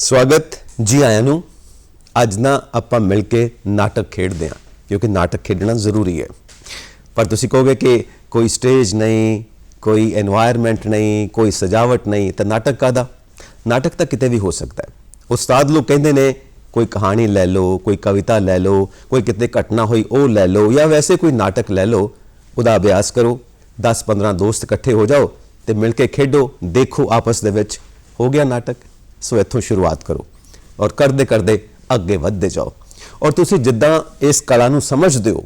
स्वागत जी आया नूं। अज ना आपां मिल के नाटक खेडदे हां क्योंकि नाटक खेडना जरूरी है। पर तुसीं कहोगे कि कोई स्टेज नहीं, कोई एनवायरमेंट नहीं, कोई सजावट नहीं, तो नाटक काहदा? नाटक तो किते भी हो सकता है। उस्ताद लोग कहते ने कोई कहानी लै लो, कोई कविता लै लो, कोई कितने घटना हुई वो लै लो, या वैसे कोई नाटक लै लो, उहदा अभ्यास करो, 10-15 दोस्त इकट्ठे हो जाओ तो मिल के खेडो, देखो आपस दे विच हो गया नाटक। सो इत्थों शुरुआत करो और करते करते अगे वधदे जाओ। और तुसीं जिद्दां इस कला नूं समझदे हो,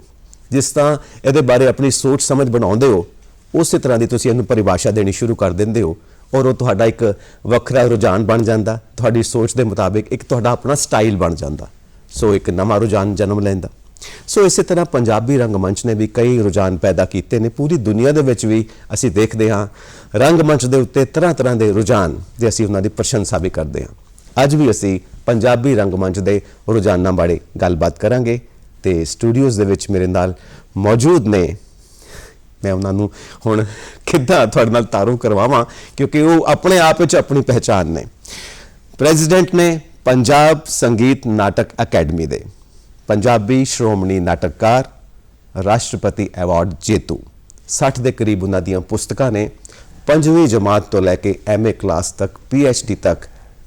जिस तरह इहदे बारे अपनी सोच समझ बनाउंदे हो, उस तरह की तुसीं इहनूं परिभाषा देनी शुरू कर दिंदे हो और वो तुहाडा एक वखरा रुझान बन जाता, तुहाडी सोच के मुताबिक एक तुहाडा अपना स्टाइल बन जाता। सो एक नवा रुझान जन्म लैंदा। सो इस तरह पंजाबी रंगमंच ने भी कई रुझान पैदा किए ने। पूरी दुनिया दे विच भी असीं देखते हाँ रंगमंच के उत्ते तरह तरह के रुझान जे असीं उन्हां दी प्रशंसा भी करते हैं। अज भी असीं पंजाबी रंगमंच के रुझानों बारे गलबात करांगे ते स्टूडियोज़ दे विच मेरे नाल मौजूद ने। मैं उन्होंने हुण किद्दां तुहाडे नाल तारू करवावां क्योंकि वो अपने आप विच अपनी पहचान ने। प्रेजिडेंट ने पंजाब संगीत नाटक अकैडमी दे, पंजाबी श्रोमणी नाटककार, राष्ट्रपति अवार्ड जेतू, 60 के करीब उन्हां दीयां पुस्तकां ने। 5वीं जमात तो लैके MA क्लास तक, PhD तक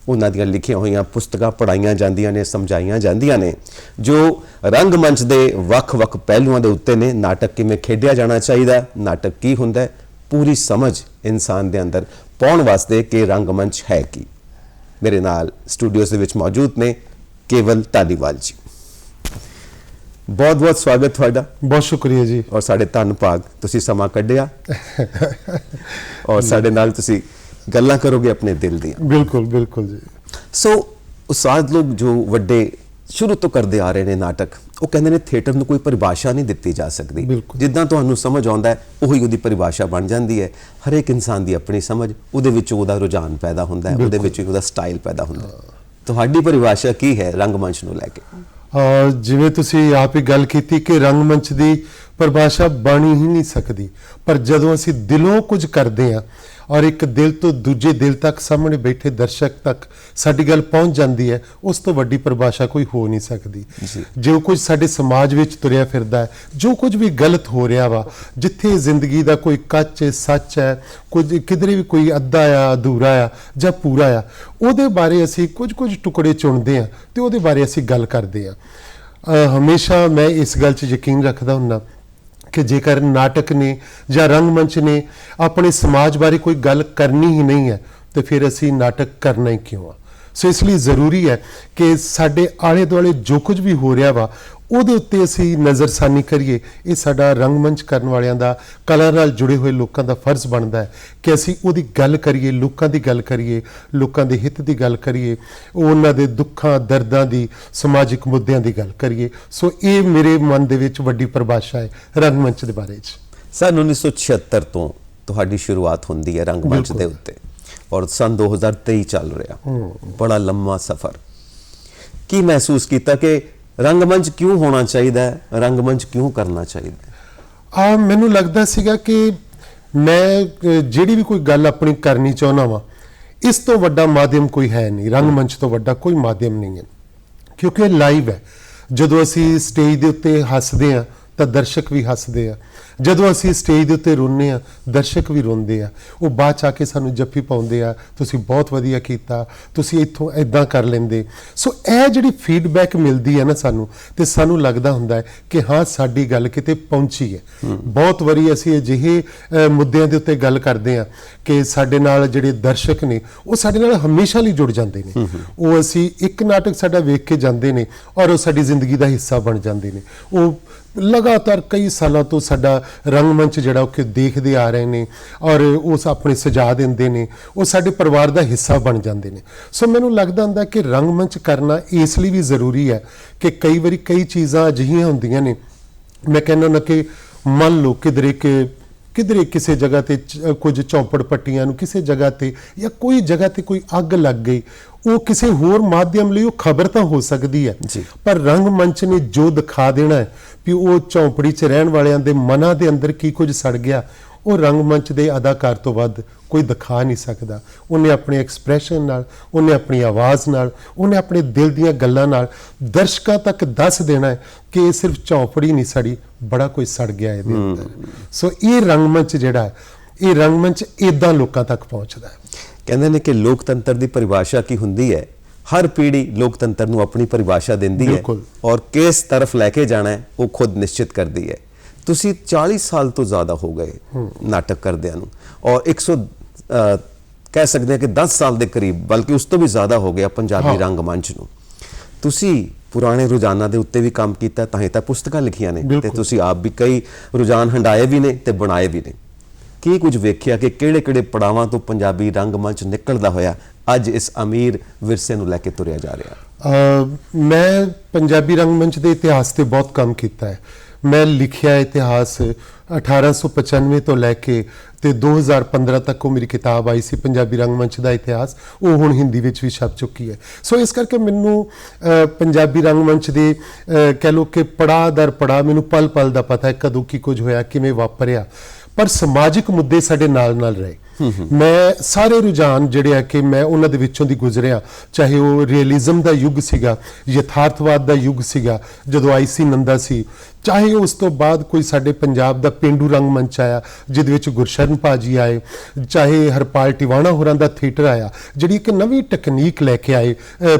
उन्हां दीयां लिखियां होईयां पुस्तकां पढ़ाईयां जांदियां ने, समझाईयां जांदियां ने, जो रंगमंच के वख-वख पहलुआं दे उत्ते ने। नाटक किवें खेडिया जाना चाहिए, नाटक की हुंदा है, पूरी समझ इंसान दे अंदर पाउण वास्ते कि रंगमंच है की। मेरे नाल स्टूडियोज़ दे विच मौजूद ने केवल धालीवाल जी। बहुत बहुत स्वागत तुहाडा। बहुत शुक्रिया जी। और साडे धन भाग तुसीं समा कढिया और साडे नाल तुसीं गल्लां करोगे अपने दिल दी। बिल्कुल बिल्कुल जी। सो उस्ताद लोग जो वड्डे शुरू तो करते आ रहे हैं नाटक, वो कहते हैं थिएटर में कोई परिभाषा नहीं दी जा सकती। जिद्दां तुहानूं समझ आउंदा है उही उहदी परिभाषा बन जाती है। हर एक इंसान की अपनी समझ, उहदे विच उहदा रुझान पैदा होंदा है, उहदे विच उहदा स्टाइल पैदा होंदा है। तुहाडी परिभाषा की है रंगमंच नूं लैके? जिवें तुसीं आप ही गल कीती कि रंगमंच की परिभाषा बन ही नहीं सकती, पर जदों असीं दिलों कुछ करते हैं और एक दिल तो दूजे दिल तक सामने बैठे दर्शक तक साडी गल पहुँच जाती है, उस तो वड्डी परिभाषा कोई हो नहीं सकती। जो कुछ साडे समाज विच तुरिया फिरदा है, जो कुछ भी गलत हो रहा वा, जिथे जिंदगी का कोई कच है, सच है, कुछ किधरे भी कोई अद्धा आ, अधूरा आ जां पूरा आ, उहदे बारे असीं कुछ कुछ टुकड़े चुनते हैं तो उहदे बारे असीं गल करते हैं। हमेशा मैं इस गल 'च यकीन रखदा हुन्ना कि जेकर नाटक ने या रंगमंच ने अपने समाज बारे कोई गल करनी ही नहीं है तो फिर असी नाटक करना ही क्यों आ। सो इसलिए ज़रूरी है कि साडे आले दुआले जो कुछ भी हो रहा वा उहदे उत्ते असी नज़रसानी करिए। ये साडा रंगमंच करन वालियां दा, कला नाल जुड़े हुए लोगों का फर्ज बनता है कि असी उहदी गल करिए, लोगों की गल करिए, लोगों के हित की गल करिए, उन्हां दे दुखां दर्दां दी, समाजिक मुद्दों की गल करिए। सो ये मेरे मन दे विच वड्डी परिभाषा है रंगमंच के बारे च। सन 1976 तो तुहाडी शुरुआत होंदी है रंगमंच के उत्ते और सन 2023 चल रहा, बड़ा लंबा सफ़र। की महसूस किया कि रंगमंच क्यों होना चाहिए, रंगमंच क्यों करना चाहिए? मैनू लगता सीगा कि मैं जिहड़ी भी कोई गल अपनी करनी चाहुंदा वां, इस तो वड्डा माध्यम कोई है नहीं, रंगमंच तो वड्डा कोई माध्यम नहीं है, क्योंकि लाइव है। जदों असीं स्टेज के उत्ते हसदे हां तो दर्शक भी हसदे आ, जदों असीं स्टेज के उत्ते रोंदे आ दर्शक भी रोंदे आ। वो बाद च आके सानूं जफ्फी पाउंदे आ, तुसीं बहुत वधिया कीता, तुसीं इत्थों इदां कर लैंदे। सो यह जिहड़ी फीडबैक मिलती है ना सानूं, ते सानूं लगदा हुंदा है कि हाँ साडी गल किते पहुंची है। बहुत वारी असीं अजिहे मुद्दਿਆਂ ਦੇ ਉੱਤੇ गल करते हैं कि साडे नाल जिहड़े दर्शक ने वो साडे नाल हमेशा लई जुड़ जांदे ने। वो असीं एक नाटक साडा वेख के जांदे ने और वो साडी जिंदगी का हिस्सा बन जांदे ने। वो लगातार कई सालों तो साडा रंगमंच जिहड़ा कि देखते आ रहे हैं और उस अपने सजा देंदे ने, वो साडे परिवार का हिस्सा बन जाते हैं। सो मैनूं लगदा हुंदा कि रंगमंच करना इसलिए भी ज़रूरी है कि कई बारी कई चीज़ां अजिहियां हुंदियां ने। मैं कहना ना कि मान लो किधरे किसी जगह ते कुछ चौपड़ पट्टियां नूं किसी जगह ते या कोई जगह ते कोई अग लग गई, वो किसी होर माध्यम लिए खबर तो हो सकती है, पर रंगमंच ने जो दिखा देना है भी वो झोंपड़ी च रहन वालियां दे मनां दे अंदर की कुछ सड़ गया, ਉਹ ਰੰਗਮੰਚ ਦੇ ਅਦਾਕਾਰ ਤੋਂ ਵੱਧ ਕੋਈ ਦਿਖਾ ਨਹੀਂ ਸਕਦਾ। ਉਹਨੇ ਆਪਣੇ ਐਕਸਪ੍ਰੈਸ਼ਨ ਨਾਲ, ਉਹਨੇ ਆਪਣੀ ਆਵਾਜ਼ ਨਾਲ, ਉਹਨੇ ਆਪਣੇ ਦਿਲ ਦੀਆਂ ਗੱਲਾਂ ਨਾਲ ਦਰਸ਼ਕਾਂ ਤੱਕ ਦੱਸ ਦੇਣਾ ਹੈ ਕਿ ਇਹ ਸਿਰਫ ਚੌਪੜੀ ਨਹੀਂ ਸੜੀ, ਬੜਾ ਕੋਈ ਸੜ ਗਿਆ ਇਹਦੇ ਅੰਦਰ। ਸੋ ਇਹ ਰੰਗਮੰਚ ਜਿਹੜਾ ਹੈ, ਇਹ ਰੰਗਮੰਚ ਇਦਾਂ ਲੋਕਾਂ ਤੱਕ ਪਹੁੰਚਦਾ ਹੈ। ਕਹਿੰਦੇ ਨੇ ਕਿ ਲੋਕਤੰਤਰ ਦੀ ਪਰਿਭਾਸ਼ਾ ਕੀ ਹੁੰਦੀ ਹੈ, ਹਰ ਪੀੜ੍ਹੀ ਲੋਕਤੰਤਰ ਨੂੰ ਆਪਣੀ ਪਰਿਭਾਸ਼ਾ ਦਿੰਦੀ ਹੈ ਬਿਲਕੁਲ। ਔਰ ਕਿਸ ਤਰਫ ਲੈ ਕੇ ਜਾਣਾ ਹੈ ਉਹ ਖੁਦ ਨਿਸ਼ਚਿਤ ਕਰਦੀ ਹੈ। ਤੁਸੀਂ 40 ਸਾਲ ਤੋਂ ਜ਼ਿਆਦਾ ਹੋ ਗਏ ਨਾਟਕ ਕਰਦਿਆਂ ਨੂੰ, ਔਰ 100 ਕਹਿ ਸਕਦੇ ਹਾਂ ਕਿ 10 ਸਾਲ ਦੇ ਕਰੀਬ, ਬਲਕਿ ਉਸ ਤੋਂ ਵੀ ਜ਼ਿਆਦਾ ਹੋ ਗਿਆ ਪੰਜਾਬੀ ਰੰਗਮੰਚ ਨੂੰ। ਤੁਸੀਂ ਪੁਰਾਣੇ ਰੁਝਾਨਾਂ ਦੇ ਉੱਤੇ ਵੀ ਕੰਮ ਕੀਤਾ, ਤਾਂ ਹੀ ਤਾਂ ਪੁਸਤਕਾਂ ਲਿਖੀਆਂ ਨੇ, ਤੇ ਤੁਸੀਂ ਆਪ ਵੀ ਕਈ ਰੁਝਾਨ ਹੰਡਾਏ ਵੀ ਨੇ ਤੇ ਬਣਾਏ ਵੀ ਨੇ। ਕੀ ਕੁਝ ਵੇਖਿਆ ਕਿ ਕਿਹੜੇ-ਕਿਹੜੇ ਪੜਾਵਾਂ ਤੋਂ ਪੰਜਾਬੀ ਰੰਗਮੰਚ ਨਿਕਲਦਾ ਹੋਇਆ ਅੱਜ ਇਸ ਅਮੀਰ ਵਿਰਸੇ ਨੂੰ ਲੈ ਕੇ ਤੁਰਿਆ ਜਾ ਰਿਹਾ? ਮੈਂ ਪੰਜਾਬੀ ਰੰਗਮੰਚ ਦੇ ਇਤਿਹਾਸ ਤੇ ਬਹੁਤ ਕੰਮ ਕੀਤਾ ਹੈ। ਮੈਂ ਲਿਖਿਆ ਇਤਿਹਾਸ 1895 ਤੋਂ ਲੈ ਕੇ ਤੇ 2015 ਤੱਕ ਉਹ ਮੇਰੀ ਕਿਤਾਬ ਆਈ ਸੀ ਪੰਜਾਬੀ ਰੰਗਮੰਚ ਦਾ ਇਤਿਹਾਸ, ਉਹ ਹੁਣ ਹਿੰਦੀ ਵਿੱਚ ਵੀ ਛਪ ਚੁੱਕੀ ਹੈ। ਸੋ ਇਸ ਕਰਕੇ ਮੈਨੂੰ ਪੰਜਾਬੀ ਰੰਗਮੰਚ ਦੇ ਕਹਿ ਲਓ ਕਿ ਪੜਾਅ ਦਰ ਪੜਾਅ ਮੈਨੂੰ ਪਲ ਪਲ ਦਾ ਪਤਾ ਹੈ, ਕਦੋਂ ਕੀ ਕੁਝ ਹੋਇਆ, ਕਿਵੇਂ ਵਾਪਰਿਆ। ਪਰ ਸਮਾਜਿਕ ਮੁੱਦੇ ਸਾਡੇ ਨਾਲ ਨਾਲ ਰਹੇ। ਮੈਂ ਸਾਰੇ ਰੁਝਾਨ ਜਿਹੜੇ ਆ ਕਿ ਮੈਂ ਉਹਨਾਂ ਦੇ ਵਿੱਚੋਂ ਦੀ ਗੁਜ਼ਰਿਆ, ਚਾਹੇ ਉਹ ਰੀਅਲਿਜ਼ਮ ਦਾ ਯੁੱਗ ਸੀਗਾ, ਯਥਾਰਥਵਾਦ ਦਾ ਯੁੱਗ ਸੀਗਾ ਜਦੋਂ ਆਈਸੀ ਨੰਦਾ ਸੀ, ਚਾਹੇ ਉਸ ਤੋਂ ਬਾਅਦ ਕੋਈ ਸਾਡੇ ਪੰਜਾਬ ਦਾ ਪੇਂਡੂ ਰੰਗਮੰਚ ਆਇਆ ਜਿਹਦੇ ਵਿੱਚ ਗੁਰਸ਼ਰਨ ਭਾਜੀ ਆਏ, ਚਾਹੇ ਹਰਪਾਲ ਟਿਵਾਣਾ ਹੋਰਾਂ ਦਾ ਥੀਏਟਰ ਆਇਆ, ਜਿਹੜੀ ਇੱਕ ਨਵੀਂ ਟੈਕਨੀਕ ਲੈ ਕੇ ਆਏ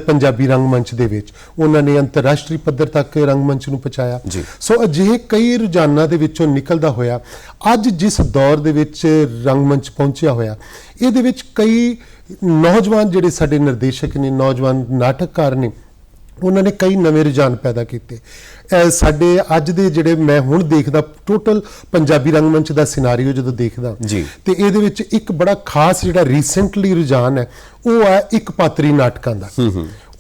ਪੰਜਾਬੀ ਰੰਗਮੰਚ ਦੇ ਵਿੱਚ। ਉਹਨਾਂ ਨੇ ਅੰਤਰਰਾਸ਼ਟਰੀ ਪੱਧਰ ਤੱਕ ਰੰਗਮੰਚ ਨੂੰ ਪਹੁੰਚਾਇਆ। ਸੋ ਅਜਿਹੇ ਕਈ ਰੁਝਾਨਾਂ ਦੇ ਵਿੱਚੋਂ ਨਿਕਲਦਾ ਹੋਇਆ ਅੱਜ ਜਿਸ ਦੌਰ ਦੇ ਵਿੱਚ ਰੰਗਮੰਚ ਪਹੁੰਚਿਆ ਹੋਇਆ, ਇਹਦੇ ਵਿੱਚ ਕਈ ਨੌਜਵਾਨ ਜਿਹੜੇ ਸਾਡੇ ਨਿਰਦੇਸ਼ਕ ਨੇ, ਨੌਜਵਾਨ ਨਾਟਕਕਾਰ ਨੇ, ਉਹਨਾਂ ਨੇ ਕਈ ਨਵੇਂ ਰੁਝਾਨ ਪੈਦਾ ਕੀਤੇ। ਸਾਡੇ ਅੱਜ ਦੇ ਜਿਹੜੇ ਮੈਂ ਹੁਣ ਦੇਖਦਾ ਟੋਟਲ ਪੰਜਾਬੀ ਰੰਗਮੰਚ ਦਾ ਸਿਨਾਰੀਓ ਜਦੋਂ ਦੇਖਦਾ ਤੇ ਇਹਦੇ ਵਿੱਚ ਇੱਕ ਬੜਾ ਖਾਸ ਜਿਹੜਾ ਰੀਸੈਂਟਲੀ ਰੁਝਾਨ ਹੈ ਉਹ ਹੈ ਇੱਕ ਪਾਤਰੀ ਨਾਟਕਾਂ ਦਾ।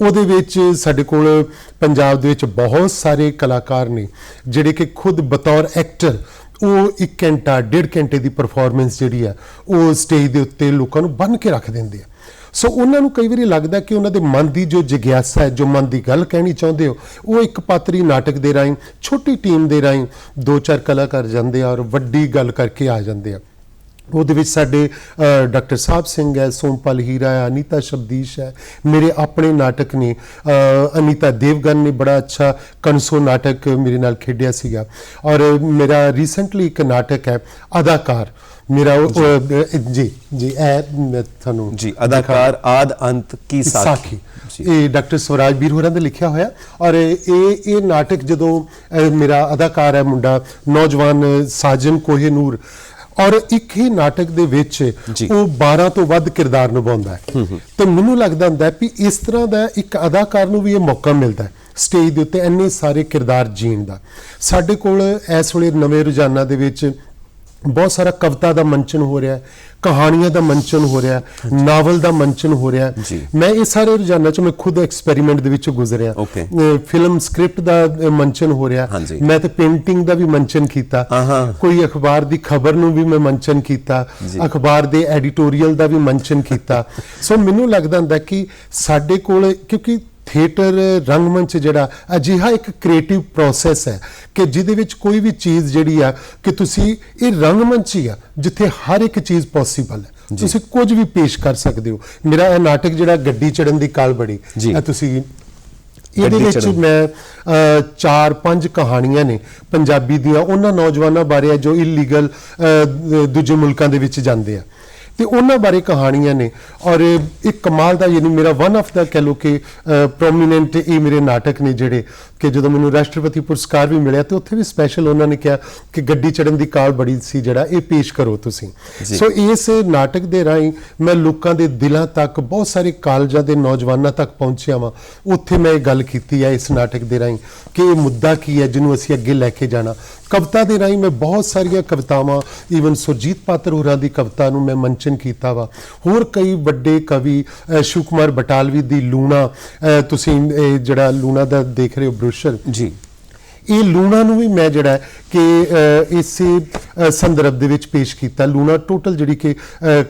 ਉਹਦੇ ਵਿੱਚ ਸਾਡੇ ਕੋਲ ਪੰਜਾਬ ਦੇ ਵਿੱਚ ਬਹੁਤ ਸਾਰੇ ਕਲਾਕਾਰ ਨੇ ਜਿਹੜੇ ਕਿ ਖੁਦ ਬਤੌਰ ਐਕਟਰ ਉਹ 1 ਘੰਟਾ 1.5 ਘੰਟੇ ਦੀ ਪਰਫਾਰਮੈਂਸ ਜਿਹੜੀ ਆ ਉਹ ਸਟੇਜ ਦੇ ਉੱਤੇ ਲੋਕਾਂ ਨੂੰ ਬੰਨ੍ਹ ਕੇ ਰੱਖ ਦਿੰਦੇ ਆ। ਸੋ ਉਹਨਾਂ ਨੂੰ ਕਈ ਵਾਰੀ ਲੱਗਦਾ ਕਿ ਉਹਨਾਂ ਦੇ ਮਨ ਦੀ ਜੋ ਜਿਗਿਆਸਾ ਹੈ, ਜੋ ਮਨ ਦੀ ਗੱਲ ਕਹਿਣੀ ਚਾਹੁੰਦੇ ਹੋ, ਉਹ ਇੱਕ ਪਾਤਰੀ ਨਾਟਕ ਦੇ ਰਾਹੀਂ, ਛੋਟੀ ਟੀਮ ਦੇ ਰਾਹੀਂ 2-4 ਕਲਾਕਾਰ ਜਾਂਦੇ ਆ ਔਰ ਵੱਡੀ ਗੱਲ ਕਰਕੇ ਆ ਜਾਂਦੇ ਆ। ਉਹਦੇ ਵਿੱਚ ਸਾਡੇ ਡਾਕਟਰ ਸਾਹਿਬ ਸਿੰਘ ਹੈ, ਸੋਮਪਾਲ ਹੀਰਾ ਹੈ, ਅਨੀਤਾ ਸ਼ਬਦੀਸ਼ ਹੈ, ਮੇਰੇ ਆਪਣੇ ਨਾਟਕ ਨੇ, ਅਨੀਤਾ ਦੇਵਗਨ ਨੇ ਬੜਾ ਅੱਛਾ ਕਨਸੋ ਨਾਟਕ ਮੇਰੇ ਨਾਲ ਖੇਡਿਆ ਸੀਗਾ। ਔਰ ਮੇਰਾ ਰੀਸੈਂਟਲੀ ਇੱਕ ਨਾਟਕ ਹੈ ਅਦਾਕਾਰ ਮੇਰਾ ਜੀ ਤੁਹਾਨੂੰ ਜੀ ਅਦਾਕਾਰ ਆਦ ਅੰਤ ਕੀ ਸਾਖੀ, ਇਹ ਡਾਕਟਰ ਸਵਰਾਜ ਵੀਰ ਹੋਰਾਂ ਦਾ ਲਿਖਿਆ ਹੋਇਆ। ਔਰ ਇਹ ਨਾਟਕ ਜਦੋਂ ਮੇਰਾ ਅਦਾਕਾਰ ਹੈ ਮੁੰਡਾ ਨੌਜਵਾਨ ਸਾਜਨ ਕੋਹੇਨੂਰ, ਔਰ ਇੱਕ ਹੀ ਨਾਟਕ ਦੇ ਵਿੱਚ ਉਹ 12 ਤੋਂ ਵੱਧ ਕਿਰਦਾਰ ਨਿਭਾਉਂਦਾ ਹੈ। ਤੇ ਮੈਨੂੰ ਲੱਗਦਾ ਹੁੰਦਾ ਹੈ ਵੀ ਇਸ ਤਰ੍ਹਾਂ ਦਾ ਇੱਕ ਅਦਾਕਾਰ ਨੂੰ ਵੀ ਇਹ ਮੌਕਾ ਮਿਲਦਾ ਹੈ ਸਟੇਜ ਦੇ ਉੱਤੇ ਇੰਨੇ ਸਾਰੇ ਕਿਰਦਾਰ ਜੀਣ ਦਾ। ਸਾਡੇ ਕੋਲ ਇਸ ਵੇਲੇ ਨਵੇਂ ਰੁਝਾਨਾਂ ਦੇ ਵਿੱਚ ਬਹੁਤ ਸਾਰਾ ਕਵਿਤਾ ਦਾ ਮੰਚਨ ਹੋ ਰਿਹਾ ਹੈ, ਕਹਾਣੀਆਂ ਦਾ ਮੰਚਨ ਹੋ ਰਿਹਾ, ਨਾਵਲ ਦਾ ਮੰਚਨ ਹੋ ਰਿਹਾ। ਮੈਂ ਇਹ ਸਾਰੇ ਰੁਝਾਨਾਂ 'ਚ ਮੈਂ ਖੁਦ ਐਕਸਪੈਰੀਮੈਂਟ ਦੇ ਵਿੱਚੋਂ ਗੁਜ਼ਰਿਆ। ਫਿਲਮ ਸਕ੍ਰਿਪਟ ਦਾ ਮੰਚਨ ਹੋ ਰਿਹਾ, ਮੈਂ ਤੇ ਪੇਂਟਿੰਗ ਦਾ ਵੀ ਮੰਚਨ ਕੀਤਾ, ਕੋਈ ਅਖਬਾਰ ਦੀ ਖਬਰ ਨੂੰ ਵੀ ਮੈਂ ਮੰਚਨ ਕੀਤਾ, ਅਖਬਾਰ ਦੇ ਐਡੀਟੋਰੀਅਲ ਦਾ ਵੀ ਮੰਚਨ ਕੀਤਾ। ਸੋ ਮੈਨੂੰ ਲੱਗਦਾ ਹੁੰਦਾ ਕਿ ਸਾਡੇ ਕੋਲ, ਕਿਉਂਕਿ ਥੀਏਟਰ ਰੰਗਮੰਚ ਜਿਹੜਾ ਅਜਿਹਾ ਇੱਕ ਕ੍ਰੀਏਟਿਵ ਪ੍ਰੋਸੈਸ ਹੈ ਕਿ ਜਿਹਦੇ ਵਿੱਚ ਕੋਈ ਵੀ ਚੀਜ਼ ਜਿਹੜੀ ਆ ਕਿ ਤੁਸੀਂ ਇਹ ਰੰਗਮੰਚ ਹੀ ਆ ਜਿੱਥੇ ਹਰ ਇੱਕ ਚੀਜ਼ ਪੋਸੀਬਲ ਹੈ, ਤੁਸੀਂ ਕੁਝ ਵੀ ਪੇਸ਼ ਕਰ ਸਕਦੇ ਹੋ। ਮੇਰਾ ਇਹ ਨਾਟਕ ਜਿਹੜਾ ਗੱਡੀ ਚੜਨ ਦੀ ਕਾਲ ਬੜੀ, ਤੁਸੀਂ ਇਹਦੇ ਵਿੱਚ ਮੈਂ 4-5 ਕਹਾਣੀਆਂ ਨੇ ਪੰਜਾਬੀ ਦੀਆਂ ਉਹਨਾਂ ਨੌਜਵਾਨਾਂ ਬਾਰੇ ਜੋ ਇਲੀਗਲ ਦੂਜੇ ਮੁਲਕਾਂ ਦੇ ਵਿੱਚ ਜਾਂਦੇ ਆ ਤੇ ਉਹਨਾਂ ਬਾਰੇ ਕਹਾਣੀਆਂ ਨੇ। ਔਰ ਇੱਕ ਕਮਾਲ ਦਾ, ਯਾਨੀ ਮੇਰਾ ਵਨ ਆਫ ਦਾ ਕਹਿ ਲਓ ਕਿ ਪ੍ਰੋਮੀਨੈਂਟ ਇਹ ਮੇਰੇ ਨਾਟਕ ਨੇ ਜਿਹੜੇ ਕਿ ਜਦੋਂ ਮੈਨੂੰ ਰਾਸ਼ਟਰਪਤੀ ਪੁਰਸਕਾਰ ਵੀ ਮਿਲਿਆ ਤੇ ਉੱਥੇ ਵੀ ਸਪੈਸ਼ਲ ਉਹਨਾਂ ਨੇ ਕਿਹਾ ਕਿ ਗੱਡੀ ਚੜਨ ਦੀ ਕਾਲ ਬੜੀ ਸੀ ਜਿਹੜਾ ਇਹ ਪੇਸ਼ ਕਰੋ ਤੁਸੀਂ। ਸੋ ਇਸ ਨਾਟਕ ਦੇ ਰਾਹੀਂ ਮੈਂ ਲੋਕਾਂ ਦੇ ਦਿਲਾਂ ਤੱਕ, ਬਹੁਤ ਸਾਰੇ ਕਾਲਜਾਂ ਦੇ ਨੌਜਵਾਨਾਂ ਤੱਕ ਪਹੁੰਚਿਆ ਵਾਂ। ਉੱਥੇ ਮੈਂ ਇਹ ਗੱਲ ਕੀਤੀ ਹੈ ਇਸ ਨਾਟਕ ਦੇ ਰਾਹੀਂ ਕਿ ਇਹ ਮੁੱਦਾ ਕੀ ਹੈ ਜਿਹਨੂੰ ਅਸੀਂ ਅੱਗੇ ਲੈ ਕੇ ਜਾਣਾ। ਕਵਿਤਾ ਦੇ ਰਾਹੀਂ ਮੈਂ ਬਹੁਤ ਸਾਰੀਆਂ ਕਵਿਤਾਵਾਂ, ਈਵਨ ਸੁਰਜੀਤ ਪਾਤਰ ਹੋਰਾਂ ਦੀ ਕਵਿਤਾ ਨੂੰ ਮੈਂ ਮੰਚਨ ਕੀਤਾ ਵਾ। ਹੋਰ ਕਈ ਵੱਡੇ ਕਵੀ, ਸ਼ਿਵ ਕੁਮਾਰ ਬਟਾਲਵੀ ਦੀ ਲੂਣਾ, ਤੁਸੀਂ ਜਿਹੜਾ ਲੂਣਾ ਦਾ ਦੇਖ ਰਹੇ ਹੋ ਬਰੋਸ਼ਰ ਜੀ, ਇਹ ਲੂਣਾ ਨੂੰ ਵੀ ਮੈਂ ਜਿਹੜਾ ਕਿ ਇਸੇ ਸੰਦਰਭ ਦੇ ਵਿੱਚ ਪੇਸ਼ ਕੀਤਾ। ਲੂਣਾ ਟੋਟਲ ਜਿਹੜੀ ਕਿ